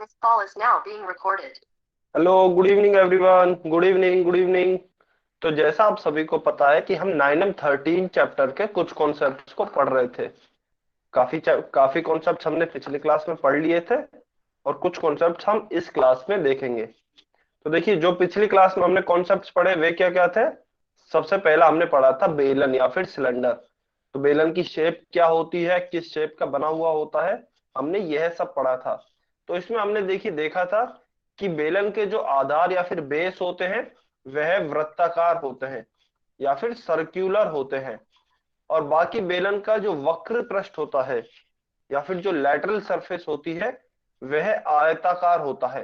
This call is now being recorded. Hello, good evening everyone. Good evening, good evening. तो जैसा आप सभी को पता है कि हम 9M13 चैप्टर के कुछ कॉन्सेप्ट्स को पढ़ रहे थे। काफी कॉन्सेप्ट्स हमने पिछले क्लास में पढ़ लिए थे और कुछ कॉन्सेप्ट्स हम इस क्लास में देखेंगे। तो देखिए, जो पिछली क्लास में हमने कॉन्सेप्ट्स पढ़े वे क्या क्या थे। सबसे पहला हमने पढ़ा था बेलन या फिर सिलेंडर। तो बेलन की शेप क्या होती है, किस शेप का बना हुआ होता है, हमने यह सब पढ़ा था। तो इसमें हमने देखा था कि बेलन के जो आधार या फिर बेस होते हैं वह वृत्ताकार होते हैं या फिर सर्क्यूलर होते हैं, और बाकी बेलन का जो वक्र पृष्ठ होता है या फिर जो लैटरल सरफेस होती है वह आयताकार होता है।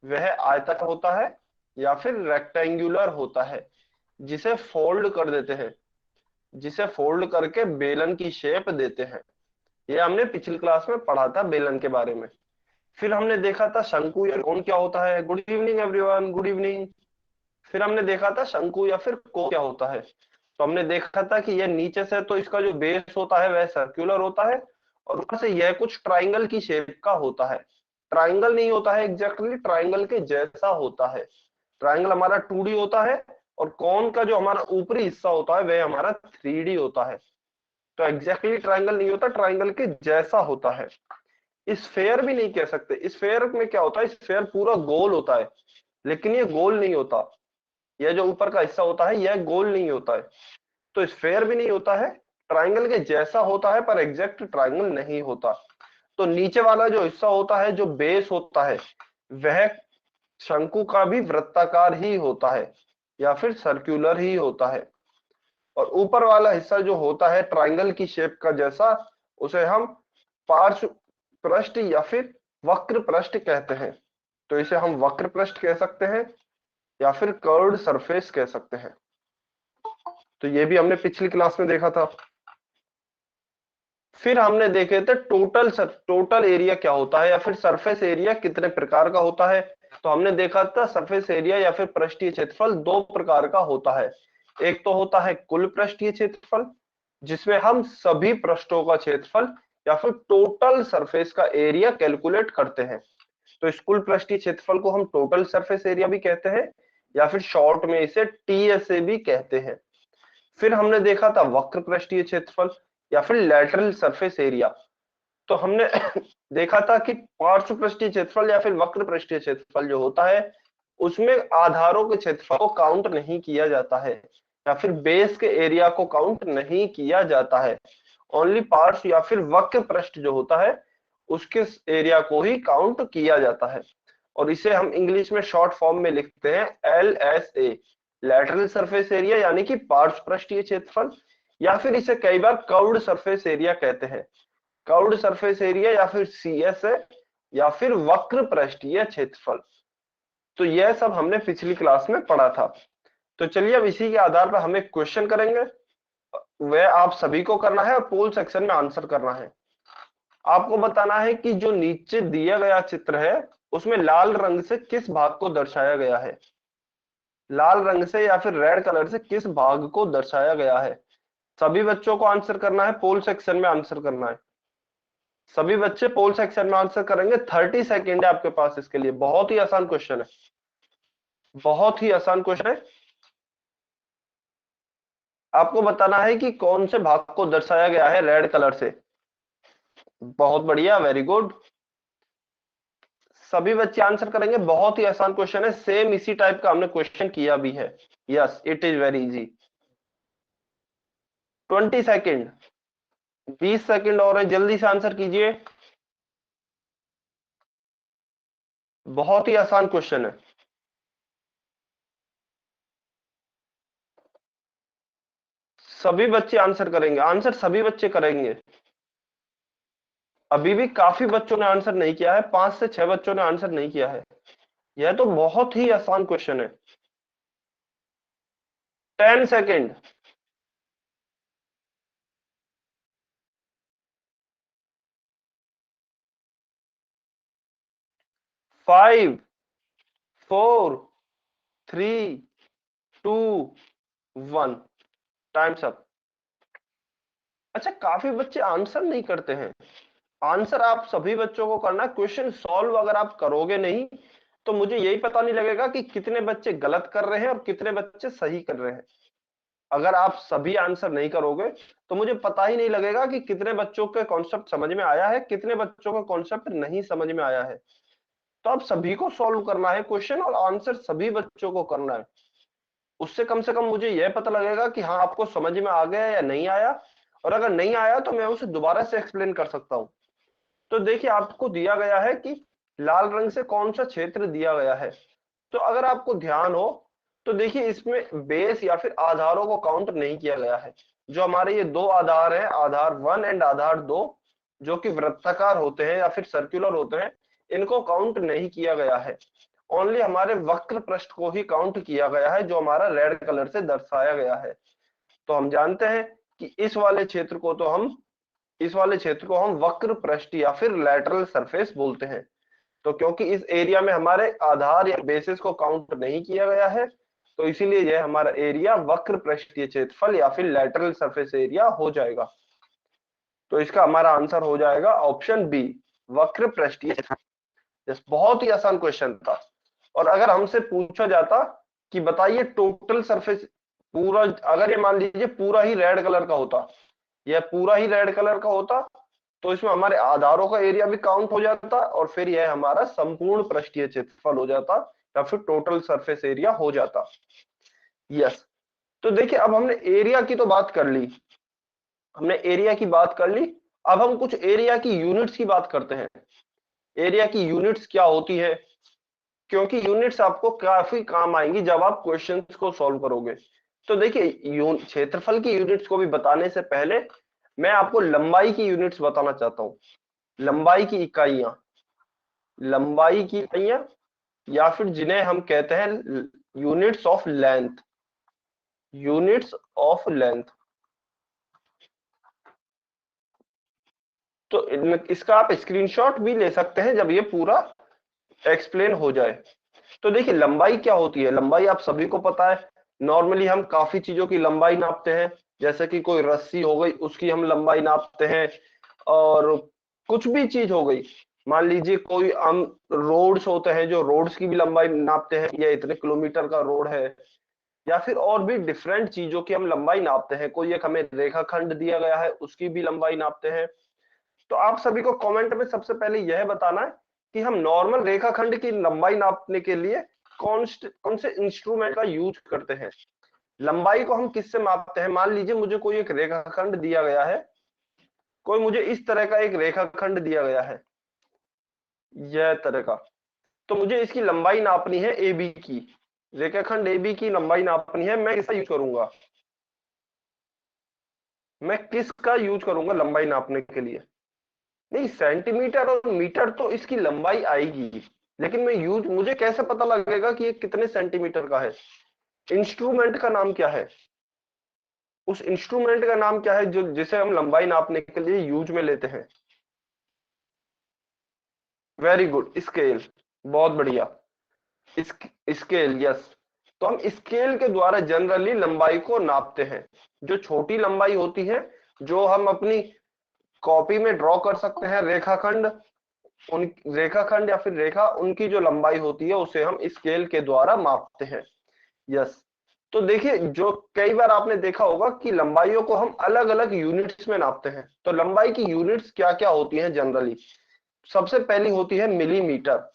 वह आयताकार होता है या फिर रेक्टेंगुलर होता है, जिसे फोल्ड कर देते हैं, जिसे फोल्ड करके बेलन की शेप देते हैं। ये हमने पिछली क्लास में पढ़ा था बेलन के बारे में। फिर हमने देखा था शंकु या कोण क्या होता है। Good evening everyone, good evening. फिर हमने देखा था शंकु या फिर कोण क्या होता है। तो हमने देखा था कि यह नीचे से तो इसका जो बेस होता है वह सर्कुलर होता है, और ऊपर से यह कुछ ट्राइंगल की शेप का होता है। ट्राइंगल नहीं होता है एग्जैक्टली, ट्राइंगल के जैसा होता है। ट्राइंगल हमारा 2D होता है और कोण का जो हमारा ऊपरी हिस्सा होता है वह हमारा 3D होता है। तो एग्जैक्टली ट्राइंगल नहीं होता, ट्राइंगल के जैसा होता है। स्फेयर भी नहीं कह सकते। स्फेयर में क्या होता है, स्फेयर पूरा गोल होता है, लेकिन ये गोल नहीं होता। यह जो ऊपर का हिस्सा होता है यह गोल नहीं होता है। तो स्फेयर भी नहीं होता है, ट्राइंगल के जैसा होता है पर एग्जैक्ट ट्राइंगल नहीं होता। तो नीचे वाला जो हिस्सा होता है, जो बेस होता है, वह शंकु का भी वृत्ताकार ही होता है या फिर सर्कुलर ही होता है। और ऊपर वाला हिस्सा जो होता है ट्राइंगल की शेप का जैसा, उसे हम पार्श्व पृष्ठ या फिर वक्र पृष्ठ कहते हैं। तो इसे हम वक्र पृष्ठ कह सकते हैं या फिर कर्व्ड सरफेस कह सकते हैं। तो ये भी हमने पिछली क्लास में देखा था। फिर हमने देखे थे टोटल एरिया क्या होता है या फिर सरफेस एरिया कितने प्रकार का होता है। तो हमने देखा था सरफेस एरिया या फिर पृष्ठीय क्षेत्रफल दो प्रकार का होता है। एक तो होता है कुल पृष्ठीय क्षेत्रफल, जिसमें हम सभी पृष्ठों का क्षेत्रफल या फिर टोटल सरफेस का एरिया कैलकुलेट करते हैं। तो इस कुल पृष्ठीय क्षेत्रफल को हम टोटल सरफेस एरिया भी कहते हैं या फिर शॉर्ट में इसे टीएसए भी कहते हैं। फिर हमने देखा था वक्र पृष्ठीय क्षेत्रफल या फिर लैटरल सरफेस एरिया। तो हमने देखा था कि पार्श्व पृष्ठीय क्षेत्रफल या फिर वक्र पृष्ठीय क्षेत्रफल जो होता है उसमें आधारों के क्षेत्रफल को काउंट नहीं किया जाता है या फिर बेस के एरिया को काउंट नहीं किया जाता है। ओनली पार्श्व या फिर वक्र पृष्ठ जो होता है उसके एरिया को ही काउंट किया जाता है, और इसे हम इंग्लिश में शॉर्ट फॉर्म में लिखते हैं LSA, लैटरल सरफेस एरिया, यानी कि पार्श्व पृष्ठीय क्षेत्रफल, या फिर इसे कई बार कर्व्ड सरफेस एरिया कहते हैं। कर्व्ड सरफेस एरिया या फिर CSA या फिर वक्र पृष्ठीय क्षेत्रफल। तो यह सब हमने पिछली क्लास में पढ़ा था। तो चलिए अब इसी के आधार पर हम एक क्वेश्चन करेंगे। वह आप सभी को करना है और पोल सेक्शन में आंसर करना है। आपको बताना है कि जो नीचे दिया गया चित्र है उसमें लाल रंग से किस भाग को दर्शाया गया है। लाल रंग से या फिर रेड कलर से किस भाग को दर्शाया गया है। सभी बच्चों को आंसर करना है, पोल सेक्शन में आंसर करना है। सभी बच्चे पोल सेक्शन में आंसर करेंगे। 30 सेकेंड है आपके पास इसके लिए। बहुत ही आसान क्वेश्चन है, बहुत ही आसान क्वेश्चन है। आपको बताना है कि कौन से भाग को दर्शाया गया है रेड कलर से। बहुत बढ़िया, वेरी गुड। सभी बच्चे आंसर करेंगे। बहुत ही आसान क्वेश्चन है, सेम इसी टाइप का हमने क्वेश्चन किया भी है। Yes, it is very easy. 20 second, 20 second और है, जल्दी से आंसर कीजिए। बहुत ही आसान क्वेश्चन है। सभी बच्चे आंसर करेंगे, आंसर सभी बच्चे करेंगे। अभी भी काफी बच्चों ने आंसर नहीं किया है, 5 से 6 बच्चों ने आंसर नहीं किया है। यह तो बहुत ही आसान क्वेश्चन है। 10 सेकेंड। 5, 4, 3, 2, 1। Times up. अच्छा, काफी बच्चे आंसर नहीं करते हैं। आंसर आप सभी बच्चों को करना है। क्वेश्चन सॉल्व अगर आप करोगे नहीं तो मुझे यही पता नहीं लगेगा कि कितने बच्चे गलत कर रहे हैं और कितने बच्चे सही कर रहे हैं। अगर आप सभी आंसर नहीं करोगे तो मुझे पता ही नहीं लगेगा कि कितने बच्चों के कॉन्सेप्ट समझ में आया है, कितने बच्चों का कॉन्सेप्ट नहीं समझ में आया है। तो आप सभी को सॉल्व करना है क्वेश्चन और आंसर सभी बच्चों को करना है। उससे कम से कम मुझे यह पता लगेगा कि हाँ आपको समझ में आ गया या नहीं आया, और अगर नहीं आया तो मैं उसे दोबारा से एक्सप्लेन कर सकता हूँ। तो देखिए आपको दिया गया है कि लाल रंग से कौन सा क्षेत्र दिया गया है। तो अगर आपको ध्यान हो तो देखिए इसमें बेस या फिर आधारों को काउंट नहीं किया गया है। जो हमारे ये दो आधार हैं, आधार 1 एंड आधार 2, जो कि वृत्ताकार होते हैं या फिर सर्कुलर होते हैं, इनको काउंट नहीं किया गया है। ओनली हमारे वक्र पृष्ठ को ही काउंट किया गया है, जो हमारा रेड कलर से दर्शाया गया है। तो हम जानते हैं कि इस वाले क्षेत्र को हम वक्र पृष्ठ या फिर लैटरल सरफेस बोलते हैं। तो क्योंकि इस एरिया में हमारे आधार या बेसिस को काउंट नहीं किया गया है, तो इसीलिए यह हमारा एरिया वक्र पृष्ठीय क्षेत्रफल या फिर लैटरल सरफेस एरिया हो जाएगा। तो इसका हमारा आंसर हो जाएगा ऑप्शन बी, वक्र पृष्ठीय क्षेत्रफल। बहुत ही आसान क्वेश्चन था। और अगर हमसे पूछा जाता कि बताइए टोटल सरफेस पूरा, अगर ये मान लीजिए पूरा ही रेड कलर का होता, यह पूरा ही रेड कलर का होता, तो इसमें हमारे आधारों का एरिया भी काउंट हो जाता और फिर यह हमारा संपूर्ण पृष्ठीय क्षेत्रफल हो जाता या फिर टोटल सरफेस एरिया हो जाता। यस। तो देखिए अब हमने एरिया की तो बात कर ली, हमने एरिया की बात कर ली। अब हम कुछ एरिया की यूनिट्स की बात करते हैं। एरिया की यूनिट्स क्या होती है, क्योंकि यूनिट्स आपको काफी काम आएंगी जब आप क्वेश्चंस को सॉल्व करोगे। तो देखिए क्षेत्रफल की यूनिट्स को भी बताने से पहले मैं आपको लंबाई की यूनिट्स बताना चाहता हूँ। लंबाई की इकाइयां, लंबाई की इकाइयां या फिर जिन्हें हम कहते हैं units of length, units of length. तो इसका आप स्क्रीनशॉट भी ले सकते हैं जब ये पूरा एक्सप्लेन हो जाए। तो देखिए लंबाई क्या होती है, लंबाई आप सभी को पता है। नॉर्मली हम काफी चीजों की लंबाई नापते हैं, जैसे कि कोई रस्सी हो गई उसकी हम लंबाई नापते हैं, और कुछ भी चीज हो गई, मान लीजिए कोई हम रोड्स होते हैं जो रोड्स की भी लंबाई नापते हैं, ये इतने किलोमीटर का रोड है। या फिर और भी डिफरेंट चीजों की हम लंबाई नापते हैं, कोई एक हमें रेखाखंड दिया गया है उसकी भी लंबाई नापते हैं। तो आप सभी को कमेंट में सबसे पहले यह बताना है कि हम नॉर्मल रेखाखंड की लंबाई नापने के लिए कौन से इंस्ट्रूमेंट का यूज करते हैं। लंबाई को हम किससे मापते हैं, मान लीजिए मुझे कोई एक रेखाखंड दिया गया है, कोई मुझे इस तरह का एक रेखाखंड दिया गया है, यह तरह का। तो मुझे इसकी लंबाई नापनी है ए बी की, रेखाखंड ए बी की लंबाई नापनी है। मैं किसका यूज करूंगा, मैं किसका यूज करूंगा लंबाई नापने के लिए। नहीं, सेंटीमीटर और मीटर तो इसकी लंबाई आएगी, लेकिन मैं यूज मुझे कैसे पता लगेगा कि ये कितने सेंटीमीटर का है। इंस्ट्रूमेंट का नाम क्या है, उस इंस्ट्रूमेंट का नाम क्या है जो जिसे हम लंबाई नापने के लिए यूज में लेते हैं। Very good, scale. बहुत बढ़िया, स्केल, यस। तो हम स्केल के द्वारा जनरली लंबाई को नापते हैं। जो छोटी लंबाई होती है, जो हम अपनी कॉपी में ड्रॉ कर सकते हैं रेखाखंड, उन रेखाखंड या फिर रेखा, उनकी जो लंबाई होती है उसे हम स्केल के द्वारा मापते हैं। यस। तो देखिए जो कई बार आपने देखा होगा कि लंबाइयों को हम अलग अलग यूनिट्स में नापते हैं। तो लंबाई की यूनिट्स क्या क्या होती हैं जनरली, सबसे पहली होती है मिलीमीटर,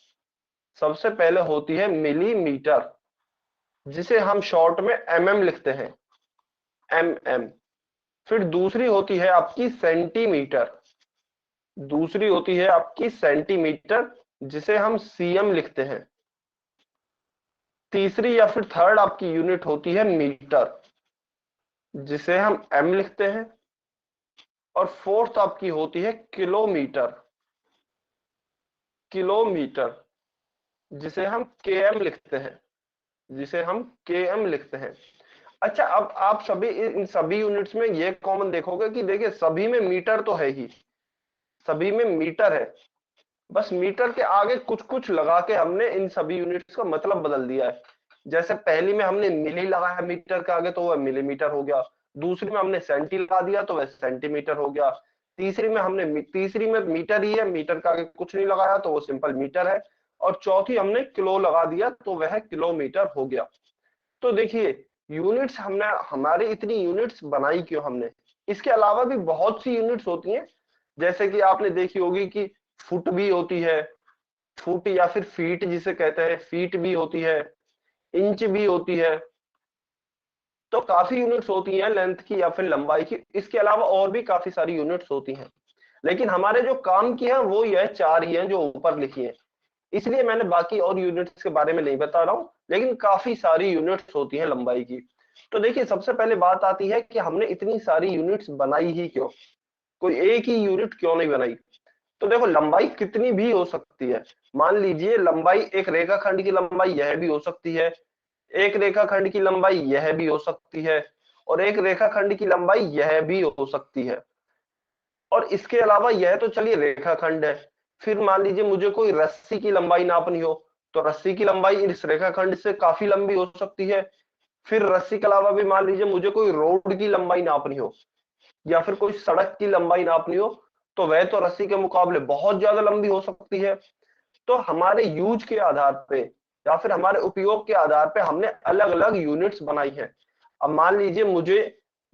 सबसे पहले होती है मिलीमीटर, जिसे हम शॉर्ट में एमएम लिखते हैं, एमएम। फिर दूसरी होती है आपकी सेंटीमीटर, दूसरी होती है आपकी सेंटीमीटर, जिसे हम सीएम लिखते हैं। तीसरी या फिर थर्ड आपकी यूनिट होती है मीटर, जिसे हम एम लिखते हैं। और फोर्थ आपकी होती है किलोमीटर, किलोमीटर, जिसे हम केएम लिखते हैं, जिसे हम केएम लिखते हैं। अच्छा, अब आप सभी इन सभी यूनिट्स में ये कॉमन देखोगे कि देखिए सभी में मीटर तो है ही, सभी में मीटर है, बस मीटर के आगे कुछ कुछ लगा के हमने इन सभी यूनिट्स का मतलब बदल दिया है। जैसे पहली में हमने मिली लगाया मीटर के आगे तो वह मिलीमीटर हो गया, दूसरी में हमने सेंटी लगा दिया तो वह सेंटीमीटर हो गया, तीसरी में मीटर ही है, मीटर का आगे कुछ नहीं लगाया तो वो सिंपल मीटर है, और चौथी हमने किलो लगा दिया तो वह किलोमीटर हो गया। तो देखिए यूनिट्स हमने, हमारी इतनी यूनिट्स बनाई क्यों हमने? इसके अलावा भी बहुत सी यूनिट्स होती हैं, जैसे कि आपने देखी होगी कि फुट भी होती है, फुट या फिर फीट जिसे कहते हैं, फीट भी होती है, इंच भी होती है। तो काफी यूनिट्स होती हैं लेंथ की या फिर लंबाई की। इसके अलावा और भी काफी सारी यूनिट्स होती हैं, लेकिन हमारे जो काम की है वो यह चार ही हैं जो ऊपर लिखी है। इसलिए मैंने बाकी और यूनिट्स के बारे में नहीं बता रहा हूं, लेकिन काफी सारी यूनिट्स होती हैं लंबाई की। तो देखिए सबसे पहले बात आती है कि हमने इतनी सारी यूनिट्स बनाई ही क्यों, कोई एक ही यूनिट क्यों नहीं बनाई? तो देखो लंबाई कितनी भी हो सकती है। मान लीजिए लंबाई, एक रेखाखंड की लंबाई यह भी हो सकती है, एक रेखाखंड की लंबाई यह भी हो सकती है, और एक रेखाखंड की लंबाई यह भी हो सकती है। और इसके अलावा यह तो चलिए रेखाखंड है, फिर मान लीजिए मुझे कोई रस्सी की लंबाई नापनी हो, तो रस्सी की लंबाई इस रेखाखंड से काफी लंबी हो सकती है। फिर रस्सी के अलावा भी मान लीजिए मुझे कोई रोड की लंबाई नापनी हो, या फिर कोई सड़क की लंबाई नापनी हो, तो वह तो रस्सी के मुकाबले बहुत ज्यादा लंबी हो सकती है। तो हमारे यूज के आधार पे या फिर हमारे उपयोग के आधार पे हमने अलग अलग यूनिट्स बनाई है। अब मान लीजिए मुझे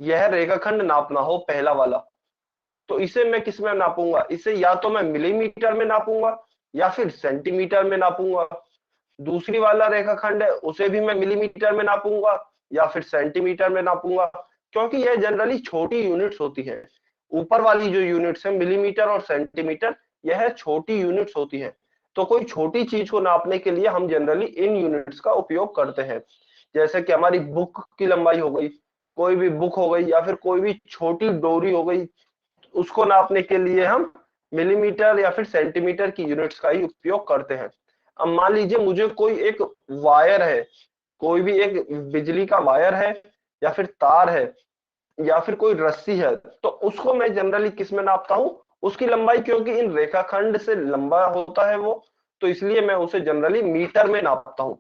यह रेखाखंड नापना हो, पहला वाला, तो इसे मैं किस में नापूंगा? इसे या तो मैं मिलीमीटर में नापूंगा या फिर सेंटीमीटर में नापूंगा। दूसरी वाला रेखाखंड है उसे भी मैं मिलीमीटर में नापूंगा या फिर सेंटीमीटर में नापूंगा, क्योंकि यह जनरली छोटी यूनिट्स होती है। ऊपर वाली जो यूनिट्स है मिलीमीटर और सेंटीमीटर, यह छोटी यूनिट्स होती है। तो कोई छोटी चीज को नापने के लिए हम जनरली इन यूनिट्स का उपयोग करते हैं। जैसे कि हमारी बुक की लंबाई हो गई, कोई भी बुक हो गई, या फिर कोई भी छोटी डोरी हो गई, उसको नापने के लिए हम मिलीमीटर या फिर सेंटीमीटर की यूनिट्स का ही उपयोग करते हैं। अब मान लीजिए मुझे कोई एक वायर है, कोई भी एक बिजली का वायर है, या फिर तार है, या फिर कोई रस्सी है, तो उसको मैं जनरली किस में नापता हूं? उसकी लंबाई, क्योंकि इन रेखाखंड से लंबा होता है वो, तो इसलिए मैं उसे जनरली मीटर में नापता हूं।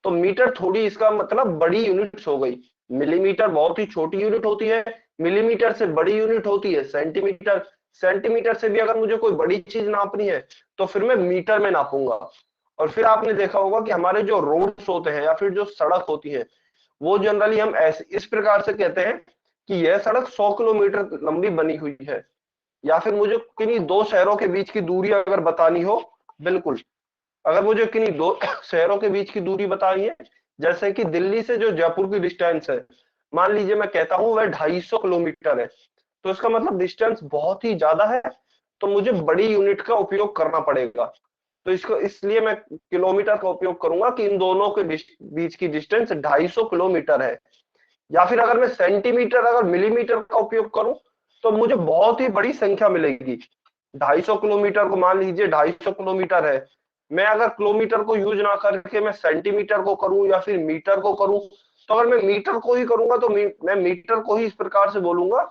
तो मीटर थोड़ी इसका मतलब बड़ी यूनिट्स हो गई। मिलीमीटर बहुत ही छोटी यूनिट होती है, मिलीमीटर से बड़ी यूनिट होती है सेंटीमीटर। सेंटीमीटर से भी अगर मुझे कोई बड़ी चीज नापनी है तो फिर मैं मीटर में नापूंगा। और फिर आपने देखा होगा कि हमारे जो रोड्स होते हैं या फिर जो सड़क होती है, वो जनरली हम ऐसे इस प्रकार से कहते हैं कि यह सड़क 100 किलोमीटर लंबी बनी हुई है। या फिर मुझे किन्हीं दो शहरों के बीच की दूरी अगर बतानी हो, बिल्कुल, अगर मुझे किन्हीं दो शहरों के बीच की दूरी बतानी है, जैसे कि दिल्ली से जो जयपुर की डिस्टेंस है, मान लीजिए मैं कहता हूं वह 250 किलोमीटर है, तो इसका मतलब डिस्टेंस बहुत ही ज्यादा है, तो मुझे बड़ी यूनिट का उपयोग करना पड़ेगा। तो इसको इसलिए मैं किलोमीटर का उपयोग करूंगा कि इन दोनों के बीच की डिस्टेंस 250 किलोमीटर है। या फिर अगर मैं सेंटीमीटर, अगर मिलीमीटर का उपयोग करूं, तो मुझे बहुत ही बड़ी संख्या मिलेगी। 250 किलोमीटर को मान लीजिए 250 किलोमीटर है, मैं अगर किलोमीटर को यूज ना करके मैं सेंटीमीटर को करूं या फिर मीटर को करूं, तो अगर मैं मीटर को ही करूंगा तो मैं मीटर को ही इस प्रकार से बोलूंगा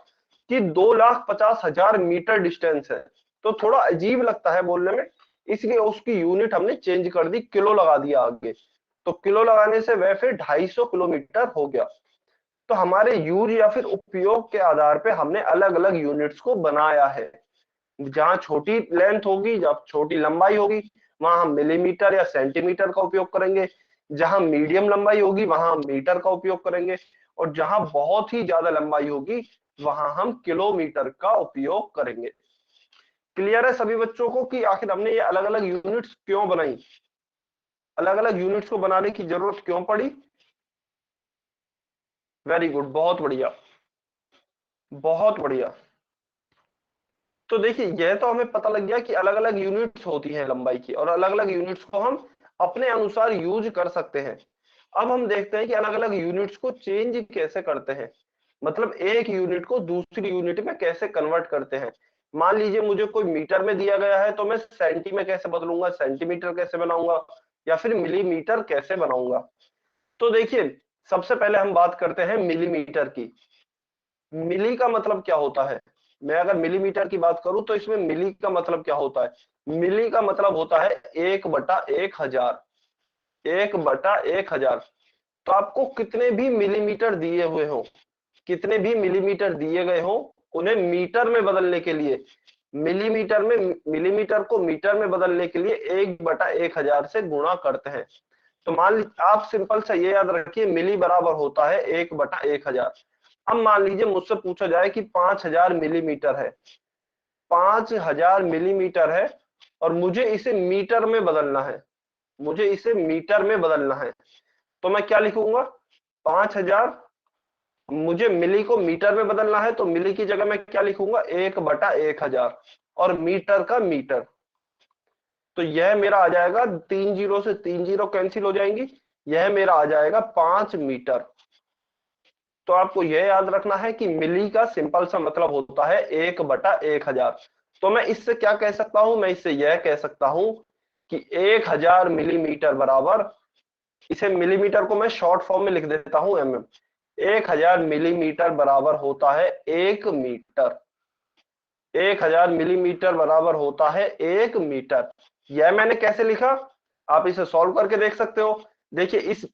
कि 2,50,000 मीटर डिस्टेंस है। तो थोड़ा अजीब लगता है बोलने में, इसलिए उसकी यूनिट हमने चेंज कर दी, किलो लगा दिया आगे। तो किलो लगाने से वह फिर 250 किलोमीटर हो गया। तो हमारे यूज या फिर उपयोग के आधार पे हमने अलग अलग यूनिट्स को बनाया है। जहां छोटी लेंथ होगी, जब छोटी लंबाई होगी, वहां हम मिलीमीटर या सेंटीमीटर का उपयोग करेंगे। जहां मीडियम लंबाई होगी वहां हम मीटर का उपयोग करेंगे, और जहां बहुत ही ज्यादा लंबाई होगी वहां हम किलोमीटर का उपयोग करेंगे। क्लियर है सभी बच्चों को कि आखिर हमने ये अलग अलग यूनिट्स क्यों बनाई, अलग अलग यूनिट्स को बनाने की जरूरत क्यों पड़ी? वेरी गुड, बहुत बढ़िया, बहुत बढ़िया। तो देखिए यह तो हमें पता लग गया कि अलग अलग यूनिट्स होती हैं लंबाई की, और अलग अलग यूनिट्स को हम अपने अनुसार यूज कर सकते हैं। अब हम देखते हैं कि अलग अलग यूनिट्स को चेंज कैसे करते हैं, मतलब एक यूनिट को दूसरी यूनिट में कैसे कन्वर्ट करते हैं। मान लीजिए मुझे कोई मीटर में दिया गया है, तो मैं सेंटी में कैसे बदलूंगा, सेंटीमीटर कैसे बनाऊंगा, या फिर मिलीमीटर कैसे बनाऊंगा। तो देखिए सबसे पहले हम बात करते हैं मिलीमीटर की। मिली का मतलब क्या होता है? मैं अगर मिलीमीटर की बात करूं तो इसमें मिली का मतलब क्या होता है? मिली का मतलब होता है 1/1000, 1/1000। तो आपको कितने भी मिलीमीटर दिए हुए हो, कितने भी मिलीमीटर दिए गए हो, उन्हें मीटर में बदलने के लिए, मिलीमीटर को मीटर में बदलने के लिए 1/1000 से गुणा करते हैं। तो मान लीजिए, आप सिंपल सा ये याद रखिए, मिली बराबर होता है 1/1000। अब मान लीजिए मुझसे पूछा जाए कि 5000 मिलीमीटर है, 5000 मिलीमीटर है और मुझे इसे मीटर में बदलना है, मुझे इसे मीटर में बदलना है। तो मैं क्या लिखूंगा, 5000, मुझे मिली को मीटर में बदलना है तो मिली की जगह मैं क्या लिखूंगा, 1/1000 और मीटर का मीटर। तो यह मेरा आ जाएगा, 3 जीरो से 3 जीरो कैंसिल हो जाएंगी, यह मेरा आ जाएगा 5 मीटर। तो आपको यह याद रखना है कि मिली का सिंपल सा मतलब होता है 1/1000। तो मैं इससे क्या कह सकता हूं, मैं इससे यह कह सकता हूं कि 1000 मिलीमीटर बराबर, इसे मिलीमीटर को मैं शॉर्ट फॉर्म में लिख देता हूं mm, 1000 मिलीमीटर बराबर होता है 1 मीटर। 1000 मिलीमीटर बराबर होता है 1 मीटर। यह मैंने कैसे लिखा, आप इसे सॉल्व करके देख सकते हो। देखिए, इस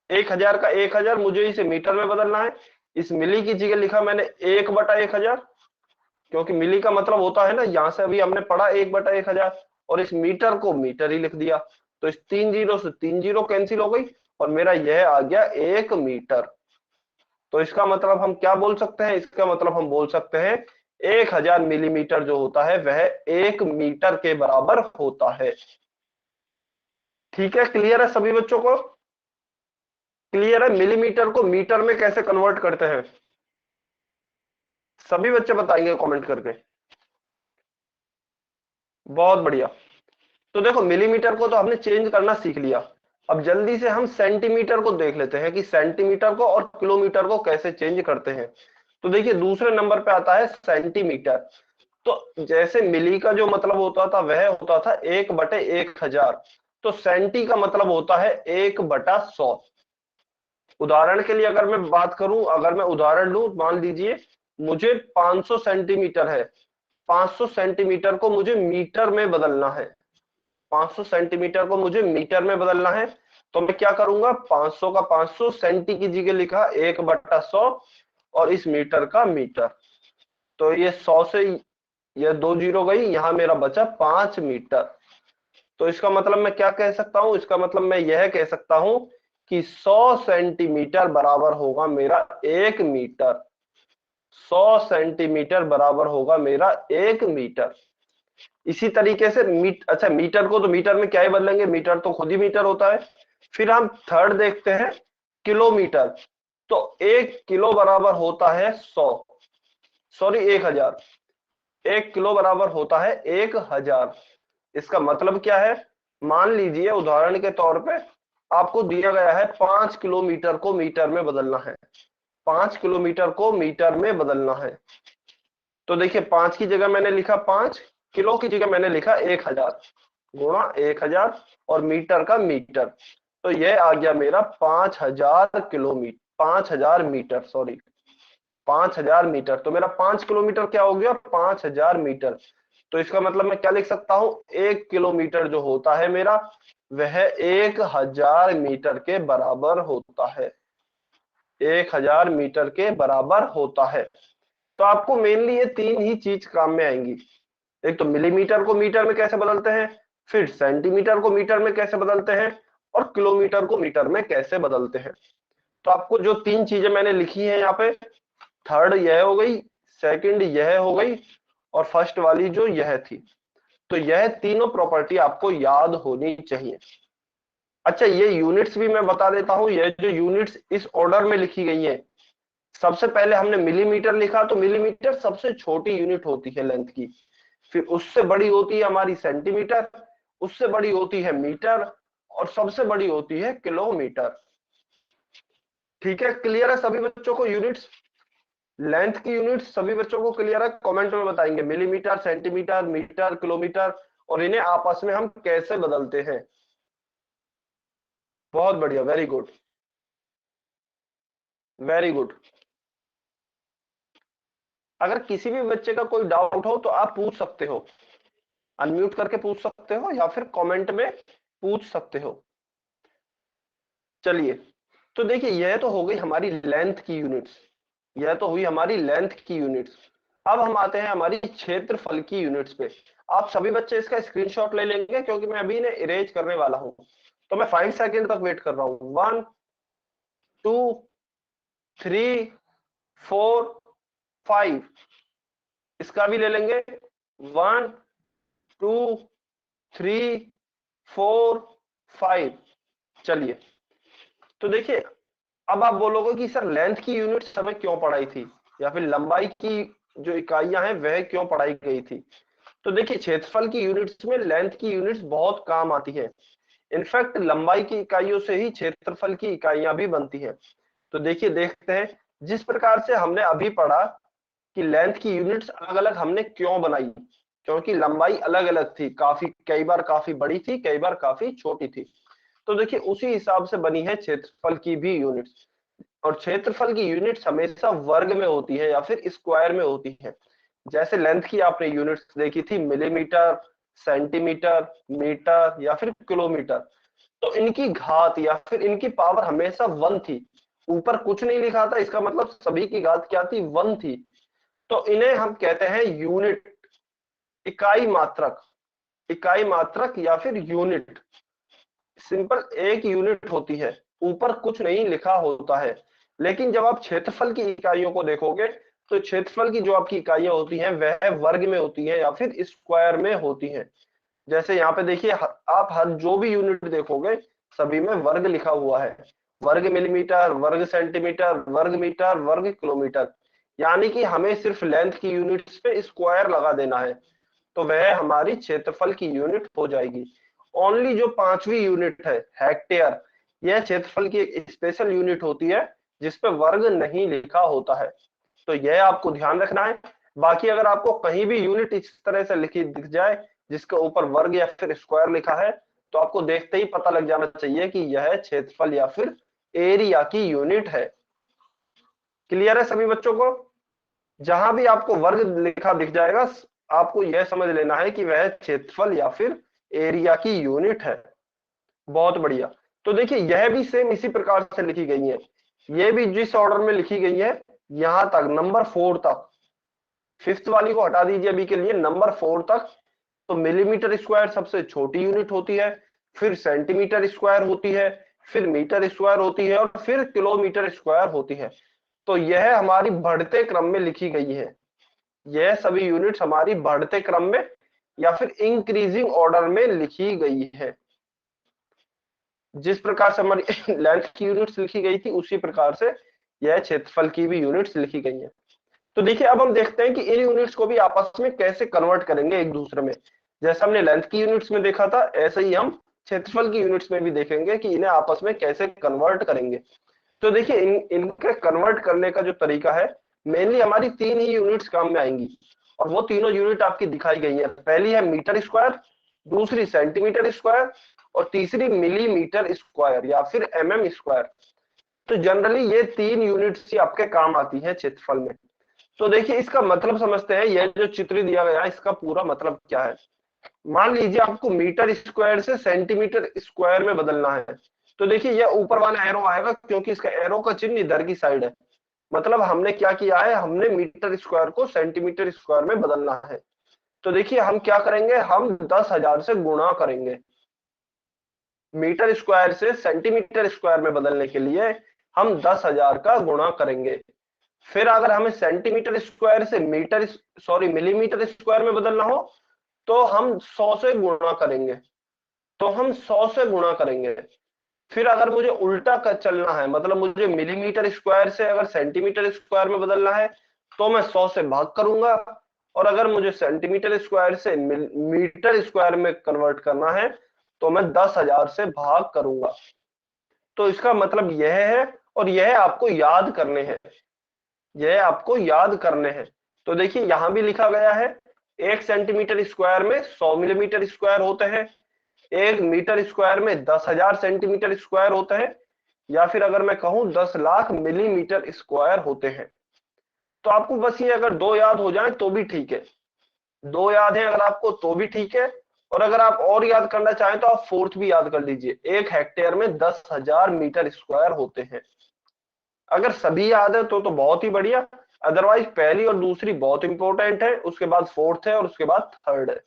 1000 का 1000 मुझे इसे मीटर में बदलना है, इस मिली की जगह लिखा मैंने 1/1000, क्योंकि मिली का मतलब होता है ना, यहां से अभी हमने पढ़ा 1/1000, और इस मीटर को मीटर ही लिख दिया। तो इस 3 जीरो से 3 जीरो कैंसिल हो गई और मेरा यह आ गया 1 मीटर। तो इसका मतलब हम क्या बोल सकते हैं, इसका मतलब हम बोल सकते हैं 1000 मिलीमीटर जो होता है वह 1 मीटर के बराबर होता है। ठीक है, क्लियर है सभी बच्चों को, क्लियर है मिलीमीटर को मीटर में कैसे कन्वर्ट करते हैं, सभी बच्चे बताएंगे कमेंट करके। बहुत बढ़िया। तो देखो, मिलीमीटर को तो हमने चेंज करना सीख लिया, अब जल्दी से हम सेंटीमीटर को देख लेते हैं कि सेंटीमीटर को और किलोमीटर को कैसे चेंज करते हैं। तो देखिए, दूसरे नंबर पे आता है सेंटीमीटर। तो जैसे मिली का जो मतलब होता था वह होता था 1/1000, तो सेंटी का मतलब होता है 1/100। उदाहरण के लिए अगर मैं बात करूं, अगर मैं उदाहरण लूं, मान लीजिए मुझे 500 सेंटीमीटर है, 500 सेंटीमीटर को मुझे मीटर में बदलना है, 500 सेंटीमीटर को मुझे मीटर में बदलना है। तो मैं क्या करूंगा, 500 का 500, सेंटी की जगह लिखा 1/100 और इस मीटर का मीटर। तो ये 100 से ये 2 जीरो गई, यहां मेरा बचा 5 मीटर। तो इसका मतलब मैं क्या कह सकता हूं, इसका मतलब मैं यह कह सकता हूं कि 100 सेंटीमीटर बराबर होगा मेरा 1 मीटर। 100 सेंटीमीटर बराबर होगा मेरा 1 मीटर। इसी तरीके से अच्छा, मीटर को तो मीटर में क्या ही बदलेंगे, मीटर तो खुद ही मीटर होता है। फिर हम थर्ड देखते हैं, किलोमीटर। तो 1 किलो बराबर होता है 100, सॉरी 1000, 1 किलो बराबर होता है 1000। इसका मतलब क्या है, मान लीजिए उदाहरण के तौर पे आपको दिया गया है 5 किलोमीटर को मीटर में बदलना है, 5 किलोमीटर को मीटर में बदलना है। तो देखिए, 5 की जगह मैंने लिखा 5, किलो की जगह मैंने लिखा 1000, गुणा 1000 और मीटर का मीटर। तो यह आ गया मेरा 5000 किलोमीटर, 5000 मीटर, सॉरी 5000 मीटर। तो मेरा 5 किलोमीटर क्या हो गया, 5000 मीटर। तो इसका मतलब मैं क्या लिख सकता हूं, 1 किलोमीटर जो होता है मेरा वह 1000 मीटर के बराबर होता है, 1000 मीटर के बराबर होता है। तो आपको मेनली ये तीन ही चीज काम में आएंगी, एक तो मिलीमीटर को मीटर में कैसे बदलते हैं, फिर सेंटीमीटर को मीटर में कैसे बदलते हैं, और किलोमीटर को मीटर में कैसे बदलते हैं। तो आपको जो तीन चीजें मैंने लिखी है यहाँ पे, थर्ड यह हो गई, सेकंड यह हो गई, और फर्स्ट वाली जो यह थी, तो यह तीनों प्रॉपर्टी आपको याद होनी चाहिए। अच्छा, ये यूनिट्स भी मैं बता देता हूं, ये जो यूनिट्स इस ऑर्डर में लिखी गई है, सबसे पहले हमने मिलीमीटर लिखा, तो मिलीमीटर सबसे छोटी यूनिट होती है लेंथ की, फिर उससे बड़ी होती है हमारी सेंटीमीटर, उससे बड़ी होती है मीटर, और सबसे बड़ी होती है किलोमीटर। ठीक है, क्लियर है सभी बच्चों को यूनिट्स, लेंथ की यूनिट्स सभी बच्चों को क्लियर है, कमेंट में बताएंगे मिलीमीटर, सेंटीमीटर, मीटर, किलोमीटर, और इन्हें आपस में हम कैसे बदलते हैं। बहुत बढ़िया, वेरी गुड, वेरी गुड। अगर किसी भी बच्चे का कोई डाउट हो तो आप पूछ सकते हो, अनम्यूट करके पूछ सकते हो या फिर कमेंट में पूछ सकते हो। चलिए, तो देखिए, यह तो हो गई हमारी लेंथ की यूनिट्स, यह तो हुई हमारी लेंथ की यूनिट्स। अब हम आते हैं हमारी क्षेत्रफल की यूनिट्स पे। आप सभी बच्चे इसका स्क्रीनशॉट ले लेंगे क्योंकि मैं अभी इन्हें इरेज करने वाला हूं। तो मैं 5 सेकेंड तक वेट कर रहा हूं। 1 2 3 4 5। इसका भी ले लेंगे। 1 2 3 4 5। चलिए, तो देखिए, अब आप बोलोगे कि सर लेंथ की यूनिट्स हमें क्यों पढ़ाई थी, या फिर लंबाई की जो इकाइयां हैं वह क्यों पढ़ाई गई थी। तो देखिए, क्षेत्रफल की यूनिट्स में लेंथ की यूनिट्स बहुत काम आती है। इनफैक्ट लंबाई की इकाइयों से ही क्षेत्रफल की इकाइयां भी बनती हैं। तो देखिए, देखते हैं जिस प्रकार से हमने अभी पढ़ा कि लेंथ की यूनिट्स अलग अलग हमने क्यों बनाई, क्योंकि लंबाई अलग अलग थी, काफी कई बार काफी बड़ी थी, कई बार काफी छोटी थी। तो देखिए, उसी हिसाब से बनी है क्षेत्रफल की भी यूनिट्स। और क्षेत्रफल की यूनिट्स हमेशा वर्ग में होती है या फिर स्क्वायर में होती है। जैसे लेंथ की आपने यूनिट्स देखी थी, मिलीमीटर, सेंटीमीटर, मीटर या फिर किलोमीटर। तो इनकी घात या फिर इनकी पावर हमेशा 1 थी। ऊपर कुछ नहीं लिखा था, इसका मतलब सभी की घात क्या थी, 1 थी। तो इन्हें हम कहते हैं यूनिट, इकाई मात्रक। इकाई मात्रक या फिर यूनिट, सिंपल एक यूनिट होती है, ऊपर कुछ नहीं लिखा होता है। लेकिन जब आप क्षेत्रफल की इकाइयों को देखोगे तो क्षेत्रफल की जो आपकी इकाइयां होती हैं वह वर्ग में होती है या फिर स्क्वायर में होती हैं। जैसे यहाँ पे देखिए, आप हर जो भी यूनिट देखोगे सभी में वर्ग लिखा हुआ है। वर्ग मिलीमीटर, वर्ग सेंटीमीटर, वर्ग मीटर, वर्ग किलोमीटर। यानी कि हमें सिर्फ लेंथ की यूनिट्स पे स्क्वायर लगा देना है, तो वह हमारी क्षेत्रफल की यूनिट हो जाएगी। ओनली जो पांचवी यूनिट है, हेक्टेयर, यह क्षेत्रफल की एक स्पेशल यूनिट होती है जिसपे वर्ग नहीं लिखा होता है। तो यह आपको ध्यान रखना है। बाकी अगर आपको कहीं भी यूनिट इस तरह से लिखी दिख जाए जिसके ऊपर वर्ग या फिर स्क्वायर लिखा है, तो आपको देखते ही पता लग जाना चाहिए कि यह क्षेत्रफल या फिर एरिया की यूनिट है। क्लियर है सभी बच्चों को? जहां भी आपको वर्ग लिखा दिख जाएगा, आपको यह समझ लेना है कि वह क्षेत्रफल या फिर एरिया की यूनिट है। बहुत बढ़िया। तो देखिए, यह भी सेम इसी प्रकार से लिखी गई है। यह भी जिस ऑर्डर में लिखी गई है, यहां तक नंबर 4 तक, फिफ्थ वाली को हटा दीजिए अभी के लिए, नंबर 4 तक। तो मिलीमीटर स्क्वायर सबसे छोटी यूनिट होती है, फिर सेंटीमीटर स्क्वायर होती है, फिर मीटर स्क्वायर होती है और फिर किलोमीटर स्क्वायर होती है। तो यह हमारी बढ़ते क्रम में लिखी गई है। यह सभी यूनिट्स हमारी बढ़ते क्रम में या फिर इंक्रीजिंग ऑर्डर में लिखी गई है। जिस प्रकार से हमारी लेंथ की यूनिट्स लिखी गई थी उसी प्रकार से यह क्षेत्रफल की भी यूनिट्स लिखी गई है। तो देखिए, अब हम देखते हैं कि इन यूनिट्स को भी आपस में कैसे कन्वर्ट करेंगे एक दूसरे में। जैसा हमने लेंथ की यूनिट्स में देखा था, ऐसे ही हम क्षेत्रफल की यूनिट्स में भी देखेंगे कि इन्हें आपस में कैसे कन्वर्ट करेंगे। तो देखिए, इनके कन्वर्ट करने का जो तरीका है, मेनली हमारी 3 ही यूनिट्स काम में आएंगी। और वो तीनों यूनिट आपकी दिखाई गई है। पहली है मीटर स्क्वायर, दूसरी सेंटीमीटर स्क्वायर और तीसरी मिलीमीटर स्क्वायर या फिर mm स्क्वायर। तो जनरली ये 3 यूनिट्स ही आपके काम आती है क्षेत्रफल में। तो देखिए, इसका मतलब समझते हैं। यह जो चित्र दिया गया है इसका पूरा मतलब क्या है। मान लीजिए आपको मीटर स्क्वायर से सेंटीमीटर स्क्वायर में बदलना है। तो देखिए, यह ऊपर वाला एरो आएगा क्योंकि इसका एरो का चिन्ह इधर की साइड है। मतलब हमने क्या किया है, हमने मीटर स्क्वायर को सेंटीमीटर स्क्वायर में बदलना है। तो देखिए, हम क्या करेंगे, हम 10,000 से गुणा करेंगे। मीटर स्क्वायर से सेंटीमीटर स्क्वायर में बदलने के लिए हम 10,000 का गुणा करेंगे। फिर अगर हमें सेंटीमीटर स्क्वायर से मिलीमीटर स्क्वायर में बदलना हो तो हम 100 से गुणा करेंगे। तो हम 100 से गुणा करेंगे। फिर अगर मुझे उल्टा कर चलना है, मतलब मुझे मिलीमीटर स्क्वायर से अगर सेंटीमीटर स्क्वायर में बदलना है, तो मैं 100 से भाग करूंगा। और अगर मुझे सेंटीमीटर स्क्वायर से मीटर स्क्वायर में कन्वर्ट करना है, तो मैं 10,000 से भाग करूंगा। तो इसका मतलब यह है, और यह आपको याद करने हैं। यह आपको याद करने हैं। तो देखिए, यहां भी लिखा गया है, 1 सेंटीमीटर स्क्वायर में 100 मिलीमीटर स्क्वायर होते हैं, 1 मीटर स्क्वायर में 10,000 सेंटीमीटर स्क्वायर होते हैं, या फिर अगर मैं कहूं 10 लाख मिलीमीटर स्क्वायर होते हैं। तो आपको बस ये अगर दो याद हो जाए तो भी ठीक है। दो याद है अगर आपको तो भी ठीक है। और अगर आप और याद करना चाहें तो आप फोर्थ भी याद कर लीजिए, 1 हेक्टेयर में 10,000 मीटर स्क्वायर होते हैं। अगर सभी याद है तो बहुत ही बढ़िया। अदरवाइज पहली और दूसरी बहुत इंपॉर्टेंट है, उसके बाद फोर्थ है और उसके बाद थर्ड है।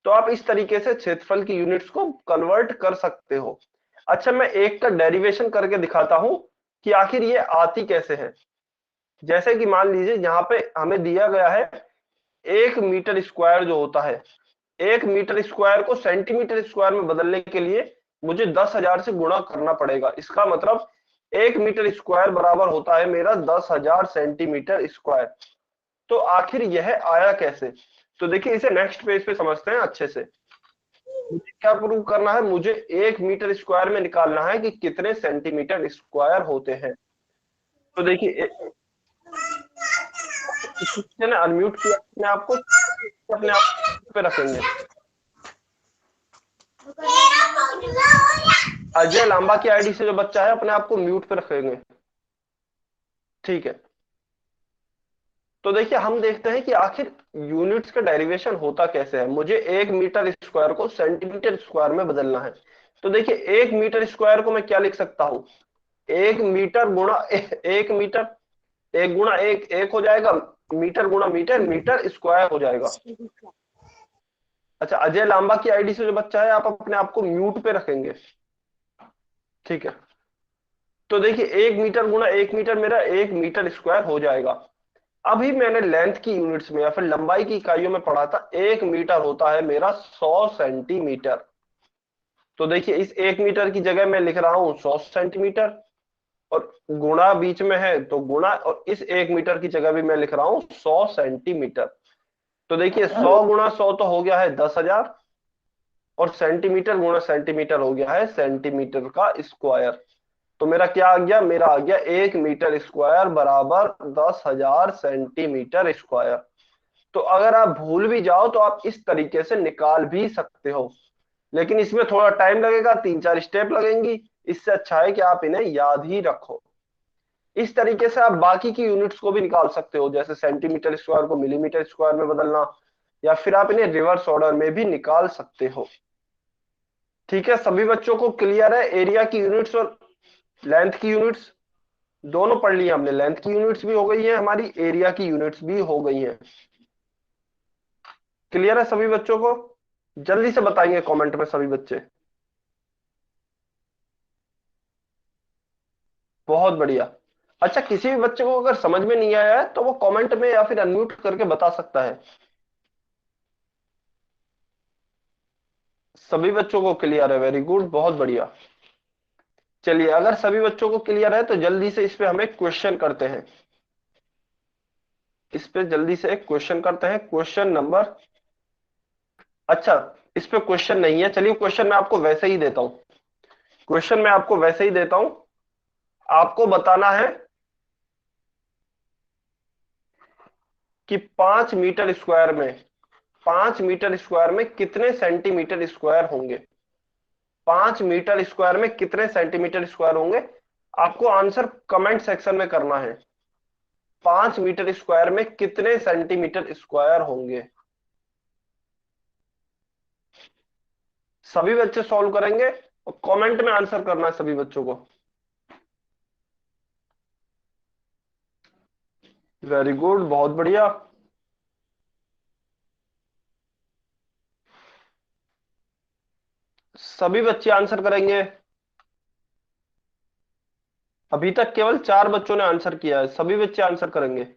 तो आप इस तरीके से क्षेत्रफल की यूनिट्स को कन्वर्ट कर सकते हो। अच्छा, मैं एक का डेरिवेशन करके दिखाता हूं कि आखिर ये आती कैसे है। जैसे कि मान लीजिए यहाँ पे हमें दिया गया है 1 मीटर स्क्वायर जो होता है, 1 मीटर स्क्वायर को सेंटीमीटर स्क्वायर में बदलने के लिए मुझे 10,000 से गुणा करना पड़ेगा। इसका मतलब 1 मीटर स्क्वायर बराबर होता है मेरा 10,000 सेंटीमीटर स्क्वायर। तो आखिर यह आया कैसे? तो देखिए, इसे नेक्स्ट पेज पे समझते हैं अच्छे से। मुझे क्या प्रूव करना है? मुझे 1 मीटर स्क्वायर में निकालना है कि कितने सेंटीमीटर स्क्वायर होते हैं। तो देखिए, ने अनम्यूट किया अपने आप को, अपने आप पे रखेंगे। अजय लांबा की आईडी से जो बच्चा है अपने आप को म्यूट पे रखेंगे, ठीक है। तो देखिए, हम देखते हैं कि आखिर यूनिट्स का डेरिवेशन होता कैसे है। मुझे 1 मीटर स्क्वायर को सेंटीमीटर स्क्वायर में बदलना है। तो देखिए, 1 मीटर स्क्वायर को मैं क्या लिख सकता हूं? 1 मीटर गुणा 1 मीटर, 1 गुणा 1 1 हो जाएगा, मीटर गुणा मीटर, मीटर स्क्वायर हो जाएगा। अच्छा, अजय लांबा की आईडी से जो बच्चा है आप अपने आप को म्यूट पे रखेंगे, ठीक है। तो देखिए, 1 मीटर गुणा 1 मीटर मेरा 1 मीटर स्क्वायर हो जाएगा। अभी मैंने लेंथ की यूनिट्स में या फिर लंबाई की इकाइयों में पढ़ा था, 1 मीटर होता है मेरा 100 सेंटीमीटर। तो देखिए, इस 1 मीटर की जगह मैं लिख रहा हूं 100 सेंटीमीटर, और गुणा बीच में है तो गुणा, और इस 1 मीटर की जगह भी मैं लिख रहा हूं 100 सेंटीमीटर। तो देखिए, 100 गुणा 100 तो हो गया है 10,000, और सेंटीमीटर गुणा सेंटीमीटर हो गया है सेंटीमीटर का स्क्वायर। तो मेरा क्या आ गया? मेरा आ गया 1 मीटर स्क्वायर बराबर 10,000 सेंटीमीटर स्क्वायर। तो अगर आप भूल भी जाओ तो आप इस तरीके से निकाल भी सकते हो, लेकिन इसमें थोड़ा टाइम लगेगा, 3-4 स्टेप लगेंगी। इससे अच्छा है कि आप इन्हें याद ही रखो। इस तरीके से आप बाकी की यूनिट्स को भी निकाल सकते हो, जैसे सेंटीमीटर स्क्वायर को मिलीमीटर स्क्वायर में बदलना, या फिर आप इन्हें रिवर्स ऑर्डर में भी निकाल सकते हो। ठीक है, सभी बच्चों को क्लियर है? एरिया की यूनिट्स और लेंथ की यूनिट्स दोनों पढ़ लिया हमने। लेंथ की यूनिट्स भी हो गई है हमारी, एरिया की यूनिट्स भी हो गई हैं। क्लियर है सभी बच्चों को? जल्दी से बताएंगे कमेंट में सभी बच्चे। बहुत बढ़िया। अच्छा, किसी भी बच्चे को अगर समझ में नहीं आया है तो वो कमेंट में या फिर अनम्यूट करके बता सकता है। सभी बच्चों को क्लियर है? वेरी गुड, बहुत बढ़िया। चलिए, अगर सभी बच्चों को क्लियर है तो जल्दी से इस पे हम एक क्वेश्चन करते हैं। इस पे जल्दी से एक क्वेश्चन करते हैं, क्वेश्चन नंबर। अच्छा, इस पे क्वेश्चन नहीं है, चलिए क्वेश्चन मैं आपको वैसे ही देता हूं। क्वेश्चन मैं आपको वैसे ही देता हूं। आपको बताना है कि 5 मीटर स्क्वायर में कितने सेंटीमीटर स्क्वायर होंगे। 5 मीटर स्क्वायर में कितने सेंटीमीटर स्क्वायर होंगे? आपको आंसर कमेंट सेक्शन में करना है। 5 मीटर स्क्वायर में कितने सेंटीमीटर स्क्वायर होंगे? सभी बच्चे सॉल्व करेंगे और कमेंट में आंसर करना है सभी बच्चों को। वेरी गुड, बहुत बढ़िया। सभी बच्चे आंसर करेंगे। अभी तक केवल 4 बच्चों ने आंसर किया है, सभी बच्चे आंसर करेंगे।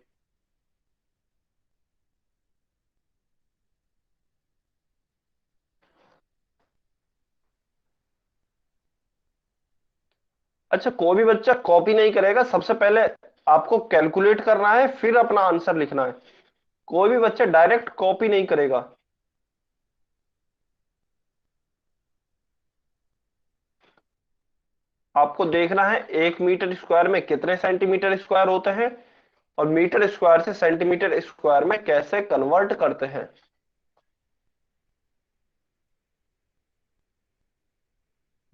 अच्छा, कोई भी बच्चा कॉपी नहीं करेगा, सबसे पहले आपको कैलकुलेट करना है फिर अपना आंसर लिखना है। कोई भी बच्चा डायरेक्ट कॉपी नहीं करेगा। आपको देखना है 1 मीटर स्क्वायर में कितने सेंटीमीटर स्क्वायर होते हैं, और मीटर स्क्वायर से सेंटीमीटर स्क्वायर में कैसे कन्वर्ट करते हैं।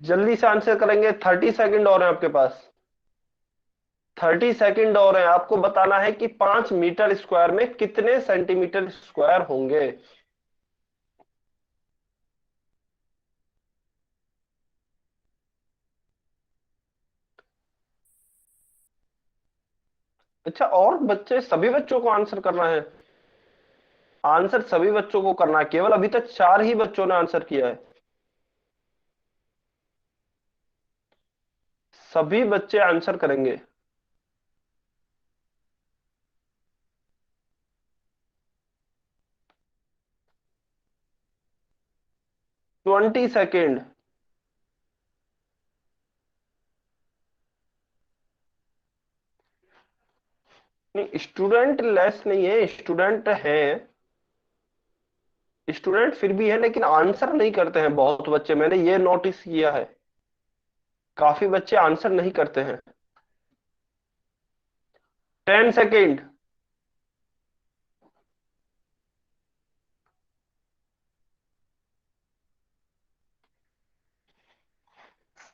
जल्दी से आंसर करेंगे, 30 सेकंड और हैं आपके पास। 30 सेकंड और हैं, आपको बताना है कि 5 मीटर स्क्वायर में कितने सेंटीमीटर स्क्वायर होंगे। अच्छा, और बच्चे, सभी बच्चों को आंसर करना है? आंसर सभी बच्चों को करना है, केवल अभी तक 4 ही बच्चों ने आंसर किया है। सभी बच्चे आंसर करेंगे। 20 सेकेंड। नहीं, स्टूडेंट लेस नहीं है, स्टूडेंट है। स्टूडेंट फिर भी है, लेकिन आंसर नहीं करते हैं बहुत बच्चे, मैंने ये नोटिस किया है। काफी बच्चे आंसर नहीं करते हैं। 10 second.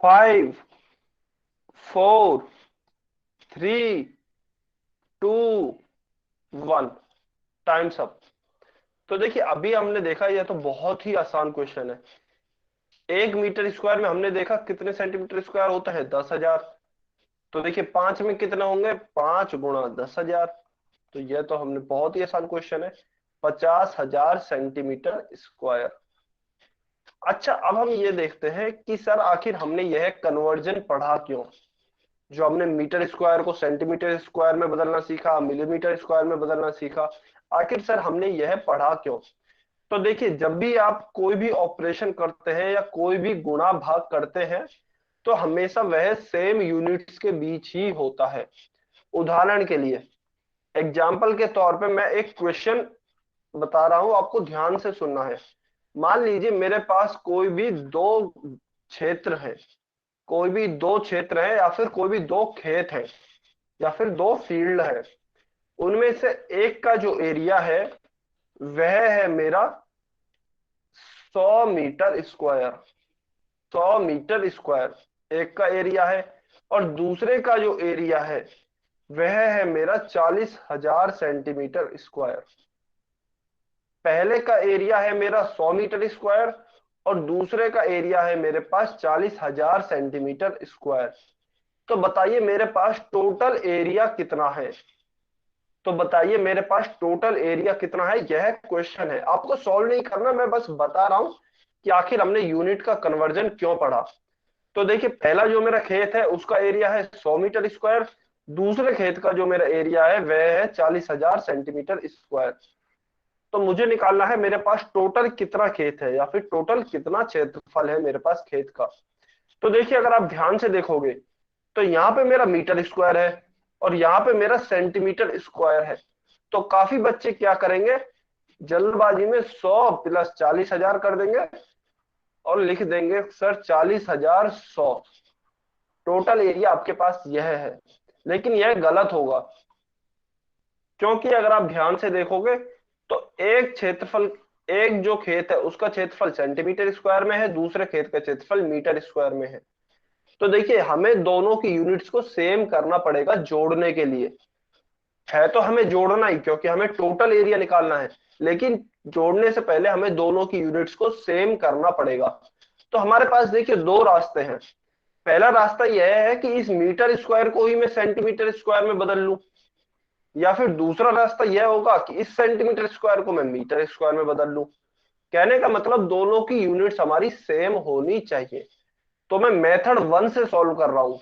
Five, four, three, two, one. Times up. तो देखिए, अभी हमने देखा, यह तो बहुत ही आसान क्वेश्चन है। 1 मीटर स्क्वायर में हमने देखा कितने सेंटीमीटर स्क्वायर होता है, 10,000। तो देखिए, 5 में कितना होंगे, 5 × 10,000। तो यह तो हमने, बहुत ही आसान क्वेश्चन है। 50,000 सेंटीमीटर स्क्वायर। अच्छा, अब हम ये देखते हैं कि सर आखिर हमने यह कन्वर्जन पढ़ा क्यों। जो हमने मीटर स्क्वायर को सेंटीमीटर स्क्वायर में बदलना सीखा, मिलीमीटर स्क्वायर में बदलना सीखा, आखिर सर हमने यह पढ़ा क्यों। तो देखिए, जब भी आप कोई भी ऑपरेशन करते हैं या कोई भी गुणा भाग करते हैं, तो हमेशा वह सेम यूनिट्स के बीच ही होता है। उदाहरण के लिए, एग्जाम्पल के तौर पे मैं एक क्वेश्चन बता रहा हूं, आपको ध्यान से सुनना है। मान लीजिए मेरे पास कोई भी दो क्षेत्र है, कोई भी दो क्षेत्र है, या फिर कोई भी दो खेत है, या फिर दो फील्ड है। उनमें से एक का जो एरिया है वह है मेरा 100 मीटर स्क्वायर। 100 मीटर स्क्वायर एक का एरिया है, और दूसरे का जो एरिया है वह है मेरा 40,000 सेंटीमीटर स्क्वायर। पहले का एरिया है मेरा 100 मीटर स्क्वायर, और दूसरे का एरिया है मेरे पास 40,000 सेंटीमीटर स्क्वायर। तो बताइए मेरे पास टोटल एरिया कितना है। तो बताइए मेरे पास टोटल एरिया कितना है, यह क्वेश्चन है। आपको सॉल्व नहीं करना, मैं बस बता रहा हूं कि आखिर हमने यूनिट का कन्वर्जन क्यों पढ़ा। तो देखिए, पहला जो मेरा खेत है उसका एरिया है 100 मीटर स्क्वायर। दूसरे खेत का जो मेरा एरिया है वह है 40,000 सेंटीमीटर स्क्वायर। तो मुझे निकालना है मेरे पास टोटल कितना खेत है, या फिर टोटल कितना क्षेत्रफल है मेरे पास खेत का। तो देखिए, अगर आप ध्यान से देखोगे, तो यहाँ पे मेरा मीटर स्क्वायर है, और यहाँ पे मेरा सेंटीमीटर स्क्वायर है। तो काफी बच्चे क्या करेंगे, जल्दबाजी में 100 + 40,000 कर देंगे, और लिख देंगे सर 40,100। टोटल एरिया आपके पास यह है, लेकिन यह गलत होगा। क्योंकि अगर आप ध्यान से देखोगे, तो एक क्षेत्रफल, एक जो खेत है उसका क्षेत्रफल सेंटीमीटर स्क्वायर में है, दूसरे खेत का क्षेत्रफल मीटर स्क्वायर में है। तो देखिए, हमें दोनों की यूनिट्स को सेम करना पड़ेगा जोड़ने के लिए। है तो हमें जोड़ना ही, क्योंकि हमें टोटल एरिया निकालना है, लेकिन जोड़ने से पहले हमें दोनों की यूनिट्स को सेम करना पड़ेगा। तो हमारे पास देखिए दो रास्ते हैं। पहला रास्ता यह है कि इस मीटर स्क्वायर को ही मैं सेंटीमीटर स्क्वायर में बदल लूं, या फिर दूसरा रास्ता यह होगा कि इस सेंटीमीटर स्क्वायर को मैं मीटर स्क्वायर में बदल लूं। कहने का मतलब, दोनों की यूनिट्स हमारी सेम होनी चाहिए। तो मैं मेथड 1 से सॉल्व कर रहा हूं।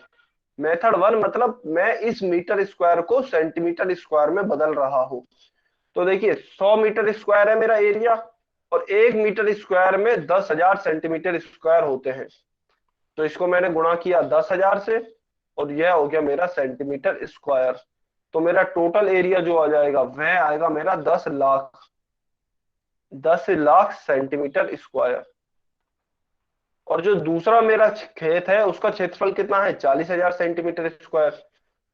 मेथड 1 मतलब मैं इस मीटर स्क्वायर को सेंटीमीटर स्क्वायर में बदल रहा हूं। तो देखिए, 100 मीटर स्क्वायर है मेरा एरिया, और 1 मीटर स्क्वायर में 10,000 सेंटीमीटर स्क्वायर होते हैं। तो इसको मैंने गुणा किया 10,000 से, और यह हो गया मेरा सेंटीमीटर स्क्वायर। तो मेरा टोटल एरिया जो आ जाएगा वह आएगा मेरा 10 लाख। 10 lakh centimetre square. और जो दूसरा मेरा खेत है उसका क्षेत्रफल कितना है, 40,000 सेंटीमीटर स्क्वायर।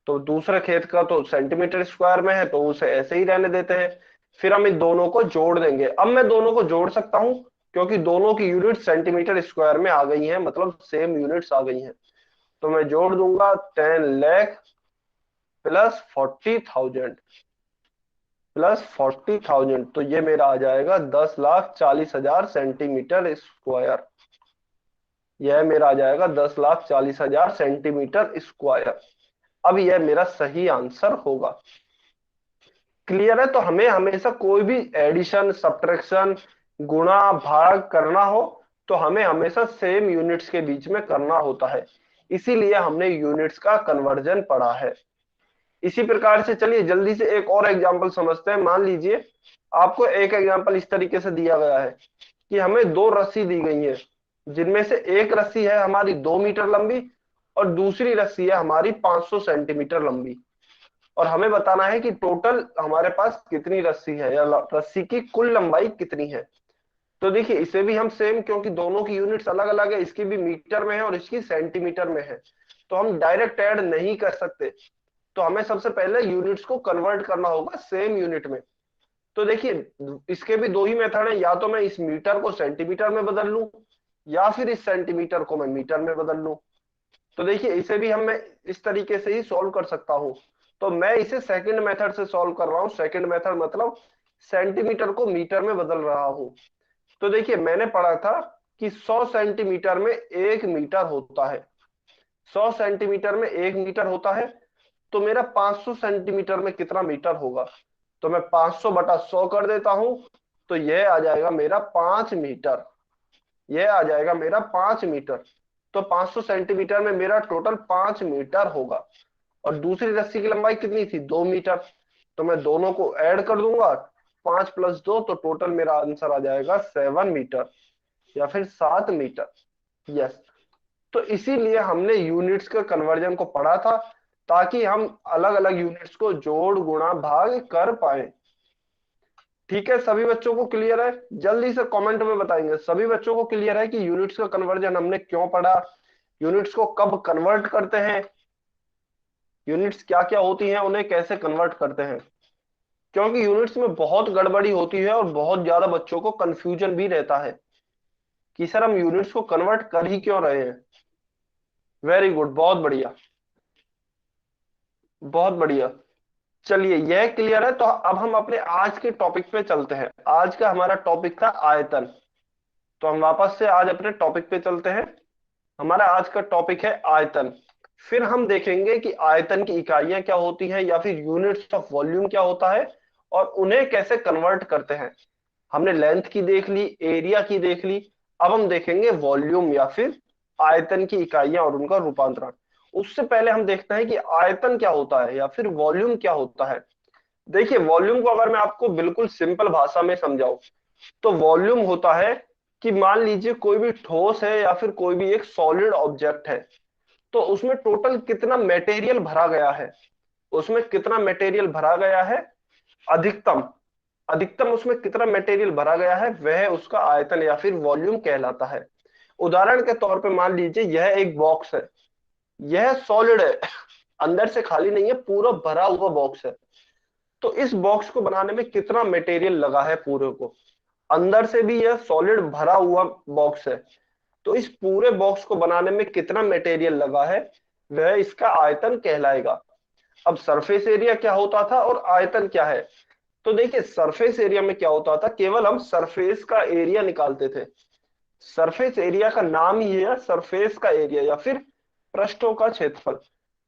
तो दूसरे खेत का तो सेंटीमीटर स्क्वायर में है, तो उसे ऐसे ही रहने देते हैं। फिर हम इन दोनों को जोड़ देंगे। अब मैं दोनों को जोड़ सकता हूं, क्योंकि दोनों की यूनिट सेंटीमीटर स्क्वायर में आ गई हैं, मतलब सेम यूनिट्स आ गई हैं। तो मैं जोड़ दूंगा 10 लाख +40,000 तो ये मेरा आ जाएगा 10,40,000 सेंटीमीटर स्क्वायर। यह मेरा आ जाएगा 10,40,000 सेंटीमीटर स्क्वायर। अब यह मेरा सही आंसर होगा। क्लियर है? तो हमें हमेशा कोई भी एडिशन, सब्ट्रैक्शन, गुणा, भाग करना हो तो हमें हमेशा सेम यूनिट्स के बीच में करना होता है। इसीलिए हमने यूनिट्स का कन्वर्जन पढ़ा है। इसी प्रकार से चलिए जल्दी से एक और एग्जांपल समझते हैं। मान लीजिए आपको एक एग्जांपल इस तरीके से दिया गया है कि हमें दो रस्सी दी गई है, जिनमें से एक रस्सी है हमारी 2 मीटर लंबी और दूसरी रस्सी है हमारी 500 सेंटीमीटर लंबी। और हमें बताना है कि टोटल हमारे पास कितनी रस्सी है या रस्सी की कुल लंबाई कितनी है। तो देखिए इसे भी हम सेम, क्योंकि दोनों की यूनिट्स अलग अलग है, इसकी भी मीटर में है और इसकी सेंटीमीटर में है, तो हम डायरेक्ट ऐड नहीं कर सकते। तो हमें सबसे पहले यूनिट्स को कन्वर्ट करना होगा सेम यूनिट में। तो देखिए इसके भी दो ही मेथड है, या तो मैं इस मीटर को सेंटीमीटर में बदल लूं या फिर इस सेंटीमीटर को मैं मीटर में बदल लूं। तो देखिए इसे भी हम मैं इस तरीके से ही सॉल्व कर सकता हूं। तो मैं इसे सेकंड मेथड से सॉल्व कर रहा हूं। सेकंड मेथड मतलब सेंटीमीटर को मीटर में बदल रहा हूं। तो देखिए मैंने पढ़ा था कि 100 सेंटीमीटर में 1 मीटर होता है। 100 सेंटीमीटर में 1 मीटर होता है। तो मेरा 500 सेंटीमीटर में कितना मीटर होगा? तो मैं 500 बटा 100 कर देता हूं। तो यह आ जाएगा मेरा 5 मीटर। यह आ जाएगा मेरा 5 मीटर। तो 500 सेंटीमीटर में मेरा टोटल 5 मीटर होगा। और दूसरी रस्सी की लंबाई कितनी थी? 2 मीटर। तो मैं दोनों को ऐड कर दूंगा, 5 + 2, तो टोटल मेरा आंसर आ जाएगा 7 मीटर या फिर 7 मीटर। यस। तो इसीलिए हमने यूनिट्स के कन्वर्जन को पढ़ा था, ताकि हम अलग अलग यूनिट्स को जोड़ गुणा भाग कर पाए। ठीक है, सभी बच्चों को क्लियर है? जल्दी से कमेंट में बताएंगे सभी बच्चों को क्लियर है कि यूनिट्स का कन्वर्जन हमने क्यों पढ़ा, यूनिट्स को कब कन्वर्ट करते हैं, यूनिट्स क्या क्या होती हैं, उन्हें कैसे कन्वर्ट करते हैं। क्योंकि यूनिट्स में बहुत गड़बड़ी होती है और बहुत ज्यादा बच्चों को कंफ्यूजन भी रहता है कि सर हम यूनिट्स को कन्वर्ट कर ही क्यों रहे हैं। वेरी गुड, बहुत बढ़िया, बहुत बढ़िया। चलिए यह क्लियर है, तो अब हम अपने आज के टॉपिक पे चलते हैं। आज का हमारा टॉपिक था आयतन। तो हम वापस से आज अपने टॉपिक पे चलते हैं। हमारा आज का टॉपिक है आयतन। फिर हम देखेंगे कि आयतन की इकाइयां क्या होती हैं या फिर यूनिट्स ऑफ वॉल्यूम क्या होता है और उन्हें कैसे कन्वर्ट करते हैं। हमने लेंथ की देख ली, एरिया की देख ली। अब हम देखेंगे वॉल्यूम या फिर आयतन की इकाइयां और उनका रूपांतरण। उससे पहले हम देखते हैं कि आयतन क्या होता है या फिर वॉल्यूम क्या होता है। देखिए वॉल्यूम को अगर मैं आपको बिल्कुल सिंपल भाषा में समझाऊं तो वॉल्यूम होता है कि मान लीजिए कोई भी ठोस है या फिर कोई भी एक सॉलिड ऑब्जेक्ट है, तो उसमें टोटल कितना मटेरियल भरा गया है। उसमें कितना मटेरियल भरा गया है, अधिकतम अधिकतम उसमें कितना मटेरियल भरा गया है, वह उसका आयतन या फिर वॉल्यूम कहलाता है। उदाहरण के तौर पे मान लीजिए यह एक बॉक्स है, यह सॉलिड है, अंदर से खाली नहीं है, पूरा भरा हुआ बॉक्स है। तो इस बॉक्स को बनाने में कितना मटेरियल लगा है पूरे को, अंदर से भी यह सॉलिड भरा हुआ बॉक्स है, तो इस पूरे बॉक्स को बनाने में कितना मटेरियल लगा है, वह इसका आयतन कहलाएगा। अब सरफेस एरिया क्या होता था और आयतन क्या है? तो देखिए सरफेस एरिया में क्या होता था, केवल हम सरफेस का एरिया निकालते थे। सरफेस एरिया का नाम ही है सरफेस का एरिया या फिर पृष्ठों का क्षेत्रफल।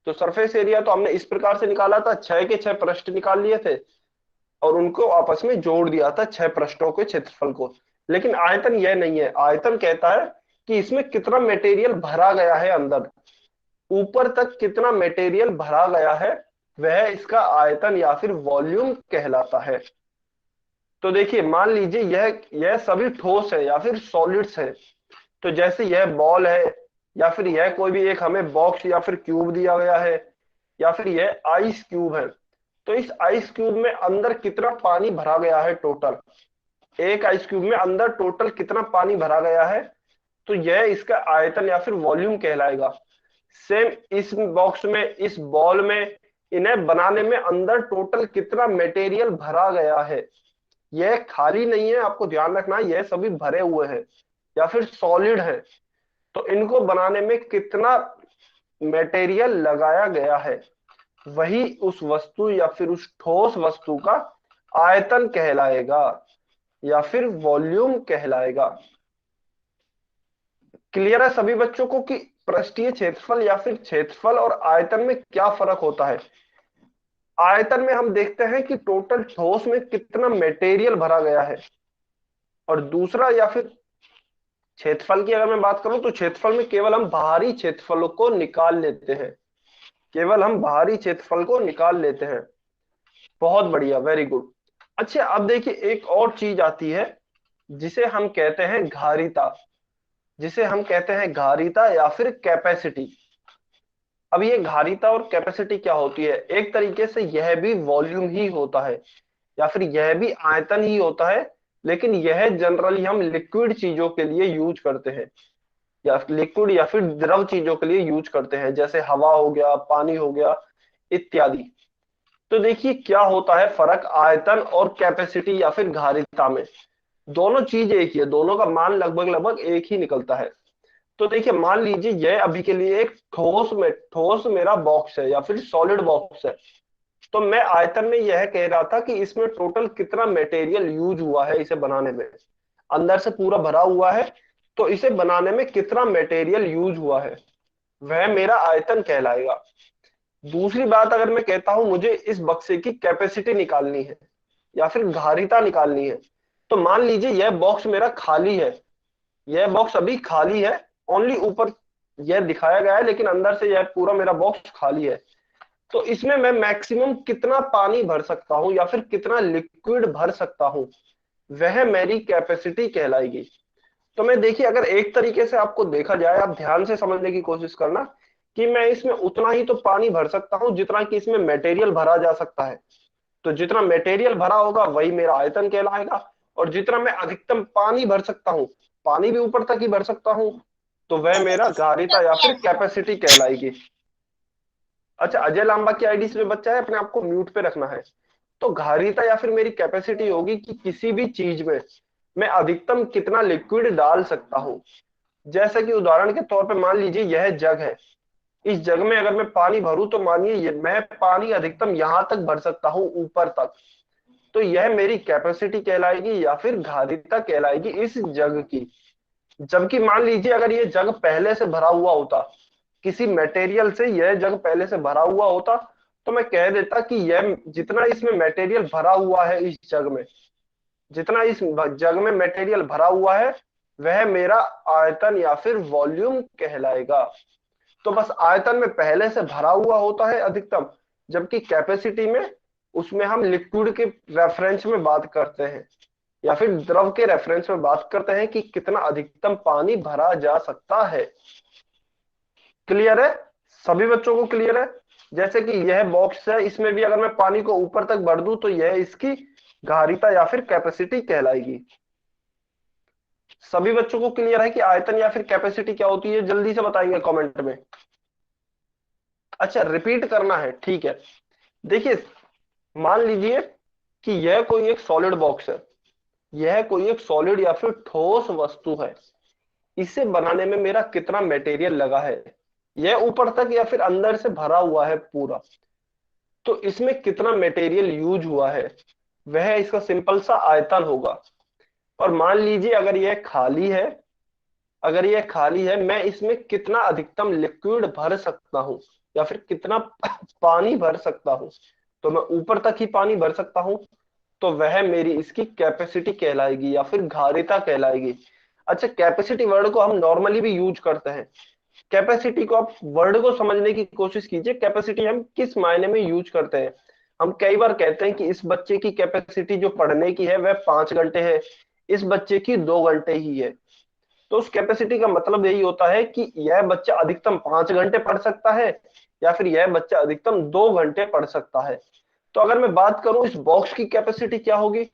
तो सरफेस एरिया तो हमने इस प्रकार से निकाला था, 6 के 6 पृष्ठ निकाल लिए थे और उनको आपस में जोड़ दिया था 6 पृष्ठों के क्षेत्रफल को। लेकिन आयतन यह नहीं है, आयतन कहता है कि इसमें कितना मटेरियल भरा गया है, अंदर ऊपर तक कितना मटेरियल भरा गया है, वह इसका आयतन या फिर वॉल्यूम कहलाता है। तो देखिए मान लीजिए यह सभी ठोस है या फिर सॉलिड्स है। तो जैसे यह बॉल है या फिर यह कोई भी एक हमें बॉक्स या फिर क्यूब दिया गया है या फिर यह आइस क्यूब है। तो इस आइस क्यूब में अंदर कितना पानी भरा गया है टोटल, एक आइस क्यूब में अंदर टोटल कितना पानी भरा गया है, तो यह इसका आयतन या फिर वॉल्यूम कहलाएगा। सेम इस बॉक्स में, इस बॉल में, इन्हें बनाने में अंदर टोटल कितना मटेरियल भरा गया है, यह खाली नहीं है, आपको ध्यान रखना है, यह सभी भरे हुए हैं या फिर सॉलिड है। तो इनको बनाने में कितना मटेरियल लगाया गया है, वही उस वस्तु या फिर उस ठोस वस्तु का आयतन कहलाएगा या फिर वॉल्यूम कहलाएगा। क्लियर है सभी बच्चों को कि पृष्ठीय क्षेत्रफल या फिर क्षेत्रफल और आयतन में क्या फर्क होता है? आयतन में हम देखते हैं कि टोटल ठोस में कितना मटेरियल भरा गया है, और दूसरा या फिर क्षेत्रफल की अगर मैं बात करूं तो क्षेत्रफल में केवल हम बाहरी क्षेत्रफलों को निकाल लेते हैं, केवल हम बाहरी क्षेत्रफल को निकाल लेते हैं। बहुत बढ़िया, वेरी गुड। अच्छा, अब देखिए एक और चीज आती है जिसे हम कहते हैं घारिता, जिसे हम कहते हैं घारिता या फिर कैपेसिटी। अब ये घारिता और कैपेसिटी क्या होती है? एक तरीके से यह भी वॉल्यूम ही होता है, या फिर यह भी आयतन ही होता है, लेकिन यह जनरली हम लिक्विड चीजों के लिए यूज करते हैं, या लिक्विड या फिर द्रव चीजों के लिए यूज करते हैं, जैसे हवा हो गया, पानी हो गया, इत्यादि। तो देखिए क्या होता है फर्क आयतन और कैपेसिटी या फिर घारिता में। दोनों चीज एक ही है, दोनों का मान लगभग लगभग एक ही निकलता है। तो देखिए मान लीजिए यह अभी के लिए एक ठोस मेरा बॉक्स है या फिर सॉलिड बॉक्स है। तो मैं आयतन में यह कह रहा था कि इसमें टोटल कितना मटेरियल यूज हुआ है इसे बनाने में, अंदर से पूरा भरा हुआ है, तो इसे बनाने में कितना मटेरियल यूज हुआ है, वह मेरा आयतन कहलाएगा। दूसरी बात, अगर मैं कहता हूं मुझे इस बक्से की कैपेसिटी निकालनी है या फिर धारिता निकालनी है, तो मान लीजिए यह बॉक्स मेरा खाली है, यह बॉक्स अभी खाली है, ओनली ऊपर यह दिखाया गया है, लेकिन अंदर से यह पूरा मेरा बॉक्स खाली है। तो इसमें मैं मैक्सिमम कितना पानी भर सकता हूं या फिर कितना लिक्विड भर सकता हूं, वह मेरी कैपेसिटी कहलाएगी। तो मैं देखिए अगर एक तरीके से आपको देखा जाए, आप ध्यान से समझने की कोशिश करना, कि मैं इसमें उतना ही तो पानी भर सकता हूं जितना कि इसमें मटेरियल भरा जा सकता है। तो जितना मटेरियल भरा होगा वही मेरा आयतन कहलाएगा, और जितना मैं अधिकतम पानी भर सकता हूँ, पानी भी ऊपर तक ही भर सकता हूँ, तो वह मेरा गाढ़िता या फिर कैपेसिटी कहलाएगी। अच्छा, अजय लांबा की आईडी से जो बच्चा है अपने आप को म्यूट पे रखना है। तो घारिता या फिर मेरी कैपेसिटी होगी कि किसी भी चीज में मैं अधिकतम कितना लिक्विड डाल सकता हूं। जैसे कि उदाहरण के तौर पे मान लीजिए यह जग है, इस जग में अगर मैं पानी भरूं तो मानिए मैं पानी अधिकतम यहां तक भर सकता हूं, ऊपर तक। तो यह मेरी कैपेसिटी कहलाएगी या फिर घारिता कहलाएगी इस जग की। जबकि मान लीजिए अगर ये जग पहले से भरा हुआ होता, किसी मटेरियल से यह जग पहले से भरा हुआ होता, तो मैं कह देता कि यह जितना इसमें मटेरियल भरा हुआ है इस जग में, जितना इस जग में मटेरियल भरा हुआ है, वह मेरा आयतन या फिर वॉल्यूम कहलाएगा। तो बस आयतन में पहले से भरा हुआ होता है अधिकतम, जबकि कैपेसिटी में उसमें हम लिक्विड के रेफरेंस में बात करते हैं, या फिर द्रव के रेफरेंस में बात करते हैं कि कितना अधिकतम पानी भरा जा सकता है। क्लियर है? सभी बच्चों को क्लियर है? जैसे कि यह बॉक्स है, इसमें भी अगर मैं पानी को ऊपर तक भर दूं तो यह इसकी घारिता या फिर कैपेसिटी कहलाएगी। सभी बच्चों को क्लियर है कि आयतन या फिर कैपेसिटी क्या होती है? जल्दी से बताएंगे कमेंट में। अच्छा, रिपीट करना है, ठीक है। देखिए मान लीजिए कि यह कोई एक सॉलिड बॉक्स है, यह कोई एक सॉलिड या फिर ठोस वस्तु है। इसे बनाने में मेरा कितना मटेरियल लगा है, यह ऊपर तक या फिर अंदर से भरा हुआ है पूरा, तो इसमें कितना मटेरियल यूज हुआ है, वह इसका सिंपल सा आयतन होगा। और मान लीजिए अगर यह खाली है, अगर यह खाली है, मैं इसमें कितना अधिकतम लिक्विड भर सकता हूं या फिर कितना पानी भर सकता हूं, तो मैं ऊपर तक ही पानी भर सकता हूं, तो वह मेरी इसकी कैपेसिटी कहलाएगी या फिर घारिता कहलाएगी। अच्छा, कैपेसिटी वर्ड को हम नॉर्मली भी यूज करते हैं। कैपेसिटी को आप वर्ड को समझने की कोशिश कीजिए, कैपेसिटी हम किस मायने में यूज करते हैं। हम कई बार कहते हैं कि इस बच्चे की कैपेसिटी जो पढ़ने की है वह 5 घंटे है, इस बच्चे की 2 घंटे ही है। तो उस कैपेसिटी का मतलब यही होता है कि यह बच्चा अधिकतम 5 घंटे पढ़ सकता है, या फिर यह बच्चा अधिकतम 2 घंटे पढ़ सकता है। तो अगर मैं बात करूं इस बॉक्स की कैपेसिटी क्या होगी,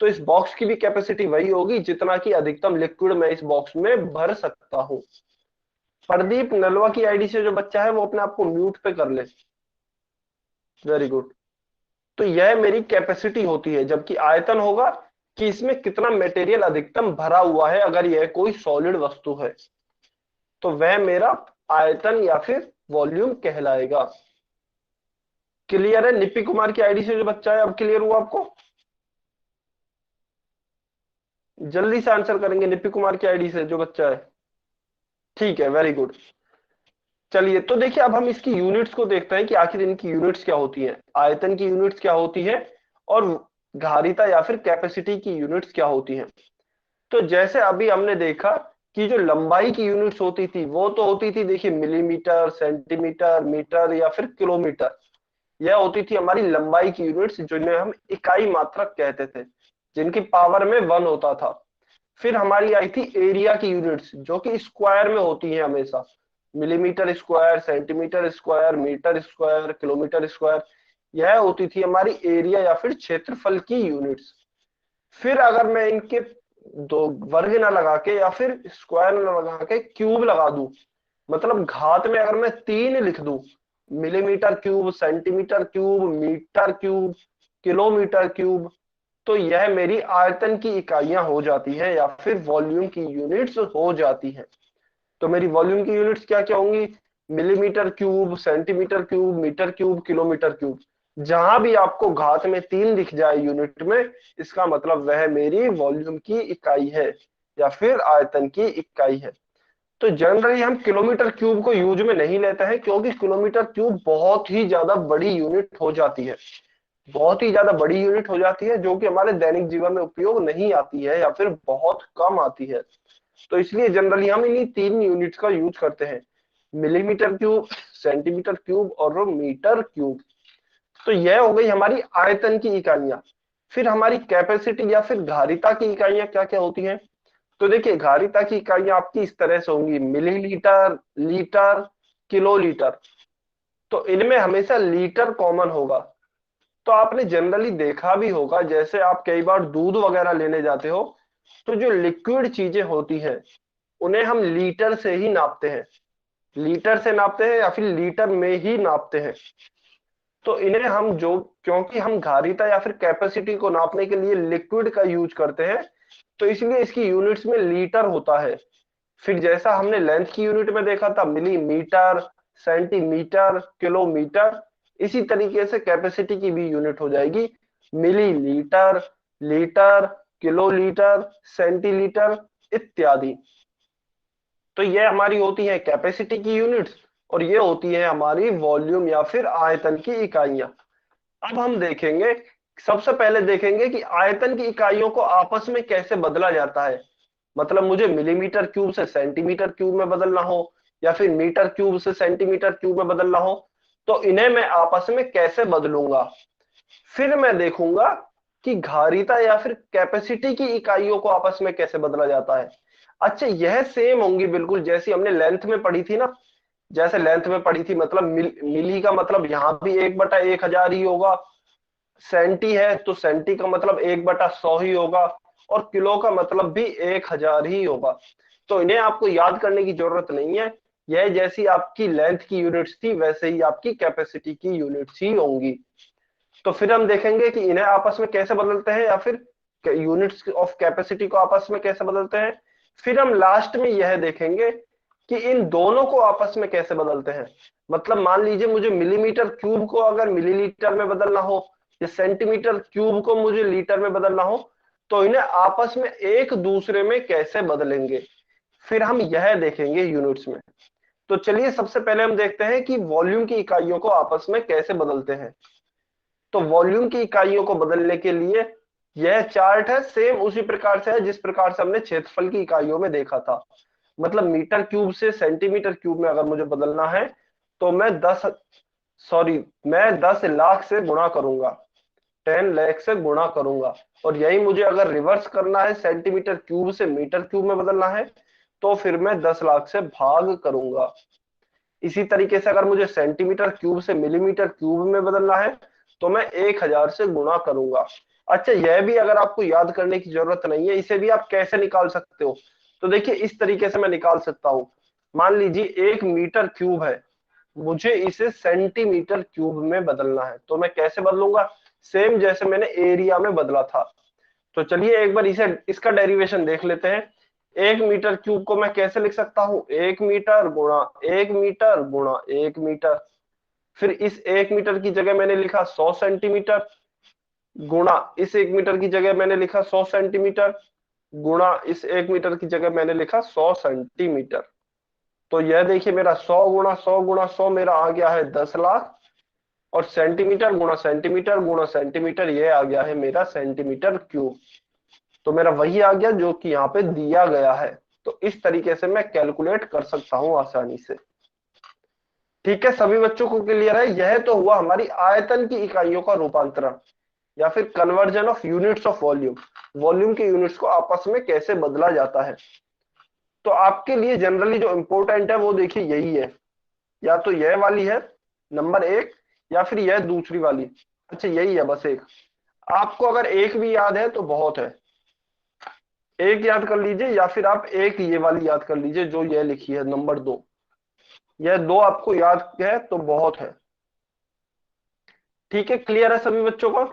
तो इस बॉक्स की भी कैपेसिटी वही होगी जितना कि अधिकतम लिक्विड मैं इस बॉक्स में भर सकता हूं। प्रदीप नलवा की आईडी से जो बच्चा है वो अपने आप को म्यूट पे कर ले। Very good. तो यह मेरी कैपेसिटी होती है, जबकि आयतन होगा कि इसमें कितना मटेरियल अधिकतम भरा हुआ है, अगर यह कोई सॉलिड वस्तु है तो वह मेरा आयतन या फिर वॉल्यूम कहलाएगा। क्लियर है? निपी कुमार की आईडी से जो बच्चा है, अब क्लियर हुआ आपको? जल्दी से आंसर करेंगे निपी कुमार की आईडी से जो बच्चा है। ठीक है, वेरी गुड। चलिए तो देखिए, अब हम इसकी यूनिट्स को देखते हैं कि आखिर इनकी यूनिट्स क्या होती हैं, आयतन की यूनिट्स क्या होती है और धारिता या फिर कैपेसिटी की यूनिट्स क्या होती हैं। तो जैसे अभी हमने देखा कि जो लंबाई की यूनिट्स होती थी वो तो होती थी, देखिए, मिलीमीटर, सेंटीमीटर, मीटर या फिर किलोमीटर। यह होती थी हमारी लंबाई की यूनिट्स, जिन्हें हम इकाई मात्रक कहते थे, जिनकी पावर में 1 होता था। फिर हमारी आई थी एरिया की यूनिट्स, जो कि स्क्वायर में होती है हमेशा, millimetre square, centimetre square, metre square, kilometre square. यह होती थी हमारी एरिया या फिर क्षेत्रफल की यूनिट्स। फिर अगर मैं इनके दो वर्ग ना लगा के या फिर स्क्वायर ना लगा के क्यूब लगा दूं, मतलब घात में अगर मैं 3 लिख दूं, millimetre cube, centimetre cube, metre cube, kilometre cube, तो यह मेरी आयतन की इकाइयां हो जाती है या फिर वॉल्यूम की यूनिट्स हो जाती है। तो मेरी वॉल्यूम की यूनिट्स क्या क्या होंगी? Millimetre cube, centimetre cube, metre cube, kilometre cube. जहां भी आपको घात में 3 दिख जाए यूनिट में, इसका मतलब वह मेरी वॉल्यूम की इकाई है या फिर आयतन की इकाई है। तो जनरली हम किलोमीटर क्यूब को यूज में नहीं लेते हैं, क्योंकि किलोमीटर क्यूब बहुत ही ज्यादा बड़ी यूनिट हो जाती है, बहुत ही ज्यादा बड़ी यूनिट हो जाती है, जो कि हमारे दैनिक जीवन में उपयोग नहीं आती है या फिर बहुत कम आती है। तो इसलिए जनरली हम इन्हीं 3 यूनिट्स का यूज करते हैं, मिलीमीटर क्यूब, सेंटीमीटर क्यूब और मीटर क्यूब। तो यह हो गई हमारी आयतन की इकाइयां। फिर हमारी कैपेसिटी या फिर धारिता की इकाइयां क्या क्या होती हैं? तो देखिए, धारिता की इकाइयां आपकी इस तरह से होंगी, मिलीलीटर, लीटर, किलोलीटर। तो इनमें हमेशा लीटर कॉमन होगा। तो आपने जनरली देखा भी होगा, जैसे आप कई बार दूध वगैरह लेने जाते हो, तो जो लिक्विड चीजें होती हैं उन्हें हम लीटर से ही नापते हैं, लीटर से नापते हैं या फिर लीटर में ही नापते हैं। तो इन्हें हम जो, क्योंकि हम धारिता या फिर कैपेसिटी को नापने के लिए लिक्विड का यूज करते हैं, तो इसलिए इसकी यूनिट्स में लीटर होता है। फिर जैसा हमने लेंथ की यूनिट में देखा था, मिलीमीटर, सेंटीमीटर, किलोमीटर, इसी तरीके से कैपेसिटी की भी यूनिट हो जाएगी, मिलीलीटर, लीटर, किलोलीटर, सेंटीलीटर इत्यादि। तो ये हमारी होती है कैपेसिटी की यूनिट्स, और ये होती है हमारी वॉल्यूम या फिर आयतन की इकाइयां। अब हम देखेंगे, सबसे पहले देखेंगे कि आयतन की इकाइयों को आपस में कैसे बदला जाता है। मतलब मुझे मिलीमीटर क्यूब से सेंटीमीटर क्यूब में बदलना हो या फिर मीटर क्यूब से सेंटीमीटर क्यूब में बदलना हो, तो इन्हें मैं आपस में कैसे बदलूंगा। फिर मैं देखूंगा कि धारिता या फिर कैपेसिटी की इकाइयों को आपस में कैसे बदला जाता है। अच्छा, यह सेम होंगी बिल्कुल जैसी हमने लेंथ में पढ़ी थी ना। जैसे लेंथ में पढ़ी थी, मतलब मिली का मतलब यहाँ भी 1/1000 ही होगा, सेंटी है तो सेंटी का मतलब 1/100 ही होगा, और किलो का मतलब भी 1000 ही होगा। तो इन्हें आपको याद करने की जरूरत नहीं है। यह जैसी आपकी लेंथ की यूनिट्स थी, वैसे ही आपकी कैपेसिटी की यूनिट्स ही होंगी। तो फिर हम देखेंगे कि इन्हें आपस में कैसे बदलते हैं या फिर यूनिट्स ऑफ कैपेसिटी को आपस में कैसे बदलते हैं। फिर हम लास्ट में यह देखेंगे कि इन दोनों को आपस में कैसे बदलते हैं। मतलब मान लीजिए मुझे मिलीमीटर क्यूब को अगर मिलीलीटर में बदलना हो, या सेंटीमीटर क्यूब को मुझे लीटर में बदलना हो, तो इन्हें आपस में एक दूसरे में कैसे बदलेंगे, फिर हम यह देखेंगे यूनिट्स में। तो चलिए सबसे पहले हम देखते हैं कि वॉल्यूम की इकाइयों को आपस में कैसे बदलते हैं। तो वॉल्यूम की इकाइयों को बदलने के लिए यह चार्ट है, सेम उसी प्रकार से है जिस प्रकार से हमने क्षेत्रफल की इकाइयों में देखा था। मतलब मीटर क्यूब से सेंटीमीटर क्यूब में अगर मुझे बदलना है, तो मैं 10 लाख से गुणा करूंगा, 10 लाख से गुणा करूंगा। और यही मुझे अगर रिवर्स करना है, सेंटीमीटर क्यूब से मीटर क्यूब में बदलना है, तो फिर मैं 10 लाख से भाग करूंगा। इसी तरीके से अगर मुझे सेंटीमीटर क्यूब से मिलीमीटर क्यूब में बदलना है, तो मैं 1000 से गुणा करूंगा। अच्छा, यह भी अगर आपको याद करने की जरूरत नहीं है, इसे भी आप कैसे निकाल सकते हो। तो देखिए, इस तरीके से मैं निकाल सकता हूं। मान लीजिए 1 मीटर क्यूब है, मुझे इसे सेंटीमीटर क्यूब में बदलना है, तो मैं कैसे बदलूंगा? सेम जैसे मैंने एरिया में बदला था। तो चलिए एक बार इसे, इसका डेरिवेशन देख लेते हैं। 1 मीटर क्यूब को मैं कैसे लिख सकता हूं? 1 मीटर गुणा 1 मीटर गुणा 1 मीटर। फिर इस 1 मीटर की जगह मैंने लिखा 100 सेंटीमीटर, गुणा इस 1 मीटर की जगह मैंने लिखा 100 सेंटीमीटर, गुणा इस 1 मीटर की जगह मैंने लिखा 100 सेंटीमीटर। तो यह देखिए मेरा 100 गुणा 100 गुणा 100 मेरा आ गया है 10 लाख, और सेंटीमीटर ये आ गया है मेरा सेंटीमीटर क्यूब। तो मेरा वही आ गया जो कि यहाँ पे दिया गया है। तो इस तरीके से मैं कैलकुलेट कर सकता हूं आसानी से। ठीक है, सभी बच्चों को क्लियर है? यह तो हुआ हमारी आयतन की इकाइयों का रूपांतरण, या फिर conversion of units of volume. Volume के यूनिट्स को आपस में कैसे बदला जाता है। तो आपके लिए जनरली जो इंपॉर्टेंट है वो देखिए यही है, या तो यह वाली है नंबर 1, या फिर यह दूसरी वाली। अच्छा, यही है बस एक। आपको अगर एक भी याद है तो बहुत है, एक याद कर लीजिए, या फिर आप एक ये वाली याद कर लीजिए जो ये लिखी है नंबर 2। यह दो आपको याद है तो बहुत है। ठीक है, क्लियर है सभी बच्चों को?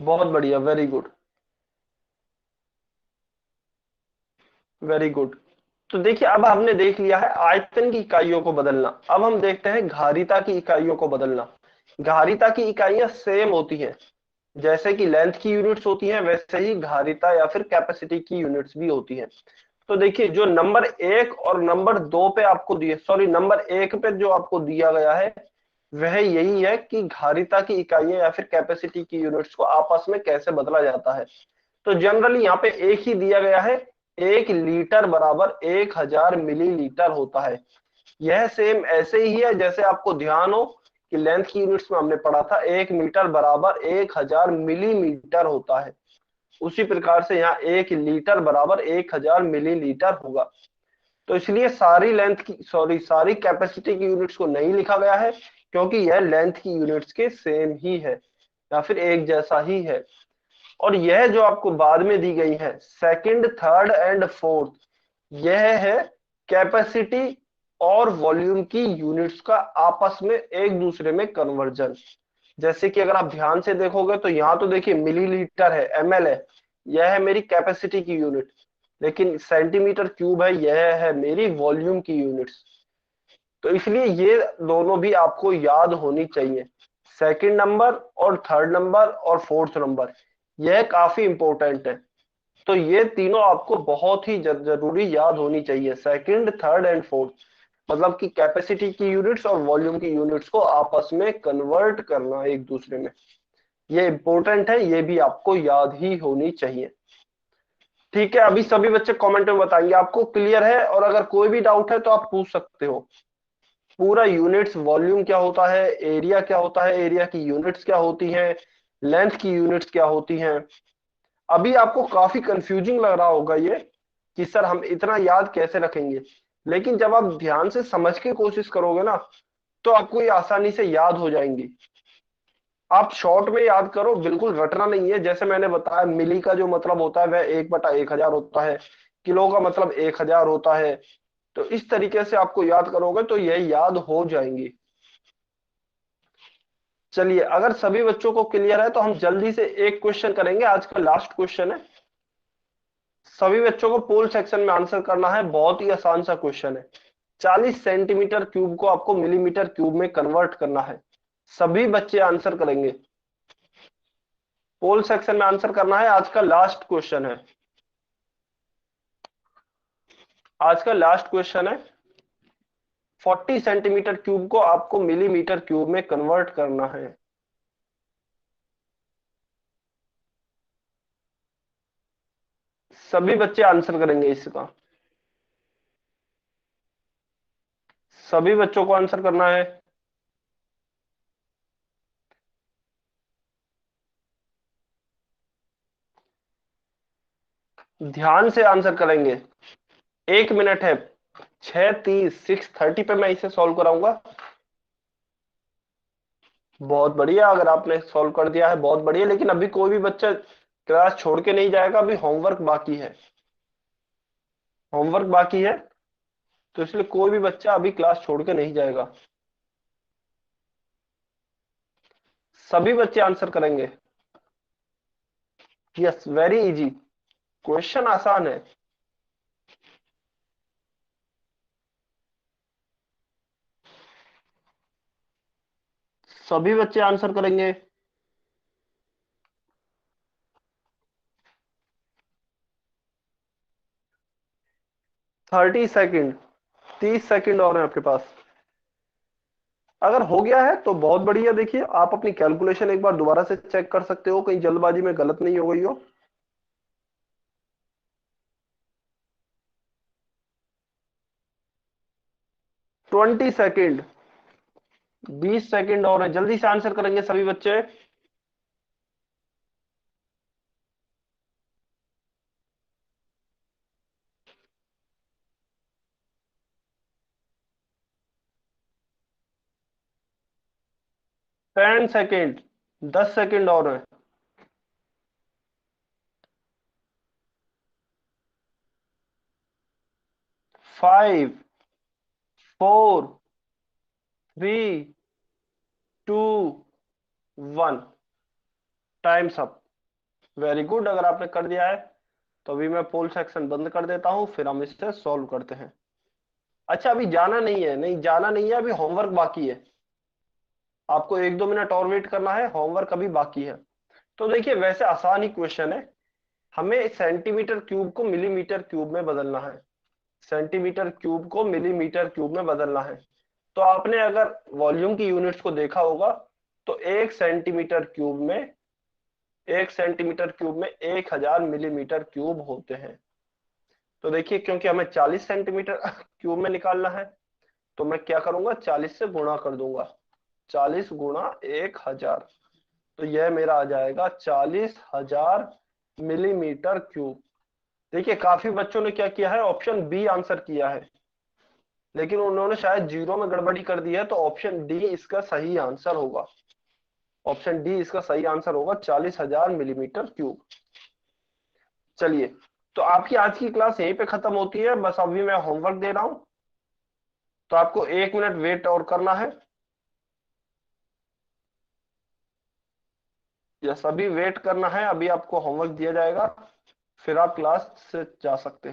बहुत बढ़िया, वेरी गुड, वेरी गुड। तो देखिए अब हमने देख लिया है आयतन की इकाइयों को बदलना। अब हम देखते हैं घारीता की इकाइयों को बदलना। घारीता की इकाइयां सेम होती हैं, जैसे कि लेंथ की यूनिट्स होती हैं वैसे ही घारीता या फिर कैपेसिटी की यूनिट्स भी होती हैं। तो देखिए जो नंबर 1 और नंबर 2 पे आपको दिए, सॉरी नंबर 1 पे जो आपको दिया गया है वह यही है कि घारीता की इकाइयां या फिर कैपेसिटी की यूनिट्स को आपस में कैसे बदला जाता है। तो जनरली यहाँ पे एक ही दिया गया है, 1 लीटर बराबर 1000 मिलीलीटर होता है। यह सेम ऐसे ही है जैसे आपको ध्यान हो कि लेंथ की यूनिट्स में हमने पढ़ा था 1 मीटर बराबर 1000 मिलीमीटर होता है। उसी प्रकार से यहाँ 1 लीटर बराबर 1000 मिलीलीटर होगा। तो इसलिए सारी लेंथ की, सॉरी सारी कैपेसिटी की यूनिट्स को नहीं लिखा गया है, क्योंकि यह लेंथ की यूनिट्स के सेम ही है या फिर एक जैसा ही है। और यह जो आपको बाद में दी गई है सेकंड, थर्ड एंड फोर्थ, यह है कैपेसिटी और वॉल्यूम की यूनिट्स का आपस में एक दूसरे में कन्वर्जन। जैसे कि अगर आप ध्यान से देखोगे तो यहाँ तो देखिए मिलीलीटर है, एमएल है, यह है मेरी कैपेसिटी की यूनिट, लेकिन सेंटीमीटर क्यूब है, यह है मेरी वॉल्यूम की यूनिट्स। तो इसलिए ये दोनों भी आपको याद होनी चाहिए, सेकंड नंबर और थर्ड नंबर और फोर्थ नंबर, यह काफी इंपॉर्टेंट है। तो ये तीनों आपको बहुत ही जरूरी याद होनी चाहिए, सेकंड, थर्ड एंड फोर्थ। मतलब कि कैपेसिटी की यूनिट्स और वॉल्यूम की यूनिट्स को आपस में कन्वर्ट करना एक दूसरे में, ये इंपॉर्टेंट है, ये भी आपको याद ही होनी चाहिए। ठीक है, अभी सभी बच्चे कमेंट में बताएंगे आपको क्लियर है, और अगर कोई भी डाउट है तो आप पूछ सकते हो। पूरा यूनिट्स, वॉल्यूम क्या होता है, एरिया क्या होता है, एरिया की यूनिट्स क्या होती हैं, लेंथ की यूनिट्स क्या होती हैं। अभी आपको काफी कंफ्यूजिंग लग रहा होगा ये कि सर हम इतना याद कैसे रखेंगे, लेकिन जब आप ध्यान से समझ के कोशिश करोगे ना तो आपको ये आसानी से याद हो जाएंगी। आप शॉर्ट में याद करो, बिल्कुल रटना नहीं है। जैसे मैंने बताया मिली का जो मतलब होता है वह 1/1000 होता है, किलो का मतलब 1000 होता है। तो इस तरीके से आपको याद करोगे तो यह याद हो जाएंगी। चलिए, अगर सभी बच्चों को क्लियर है तो हम जल्दी से एक क्वेश्चन करेंगे, आज का लास्ट क्वेश्चन है। सभी बच्चों को पोल सेक्शन में आंसर करना है, बहुत ही आसान सा क्वेश्चन है। 40 सेंटीमीटर क्यूब को आपको मिलीमीटर क्यूब में कन्वर्ट करना है। सभी बच्चे आंसर करेंगे, पोल सेक्शन में आंसर करना है। आज का लास्ट क्वेश्चन है, आज का लास्ट क्वेश्चन है। 40 सेंटीमीटर क्यूब को आपको मिलीमीटर क्यूब में कन्वर्ट करना है। सभी बच्चे आंसर करेंगे इसका, सभी बच्चों को आंसर करना है। ध्यान से आंसर करेंगे, 1 मिनट है। 6:30, 6:30 पे मैं इसे सॉल्व कराऊंगा। बहुत बढ़िया, अगर आपने सॉल्व कर दिया है बहुत बढ़िया, लेकिन अभी कोई भी बच्चा क्लास छोड़ के नहीं जाएगा, अभी होमवर्क बाकी है, होमवर्क बाकी है। तो इसलिए कोई भी बच्चा अभी क्लास छोड़ के नहीं जाएगा, सभी बच्चे आंसर करेंगे। यस, वेरी इजी, क्वेश्चन आसान है। सभी बच्चे आंसर करेंगे। 30 सेकेंड, 30 सेकेंड और हैं आपके पास। अगर हो गया है तो बहुत बढ़िया। देखिए आप अपनी कैलकुलेशन एक बार दोबारा से चेक कर सकते हो, कहीं जल्दबाजी में गलत नहीं हो गई हो। 20 सेकेंड, 20 सेकेंड और है, जल्दी से आंसर करेंगे सभी बच्चे। 10 सेकेंड, 10 सेकेंड और है। 5, 4, 3, 2, 1। Times up. वेरी गुड, अगर आपने कर दिया है तो अभी मैं पोल सेक्शन बंद कर देता हूं, फिर हम इससे सॉल्व करते हैं। अच्छा अभी जाना नहीं है, नहीं जाना नहीं है, अभी होमवर्क बाकी है। आपको 1-2 मिनट और वेट करना है, होमवर्क अभी बाकी है। तो देखिए वैसे आसान ही क्वेश्चन है। हमें सेंटीमीटर क्यूब को मिलीमीटर क्यूब में बदलना है। सेंटीमीटर क्यूब को मिलीमीटर क्यूब में बदलना है। तो आपने अगर वॉल्यूम की यूनिट्स को देखा होगा तो 1 सेंटीमीटर क्यूब में 1000 मिलीमीटर क्यूब होते हैं। तो देखिए क्योंकि हमें 40 सेंटीमीटर क्यूब में निकालना है, तो मैं क्या करूंगा, 40 से गुणा कर दूंगा। 40 गुणा 1000, तो यह मेरा आ जाएगा 40,000 मिलीमीटर क्यूब। देखिए काफी बच्चों ने क्या किया है, ऑप्शन बी आंसर किया है, लेकिन उन्होंने शायद जीरो में गड़बड़ी कर दी है, तो ऑप्शन डी इसका सही आंसर होगा। ऑप्शन डी इसका सही आंसर होगा, 40,000 मिलीमीटर क्यूब। चलिए, तो आपकी आज की क्लास यहीं पे खत्म होती है, बस अभी मैं होमवर्क दे रहा हूं, तो आपको 1 मिनट वेट और करना है। यस, अभी वेट करना है, अभी आपको होमवर्क दिया जाएगा, फिर आप क्लास से जा सकते हैं।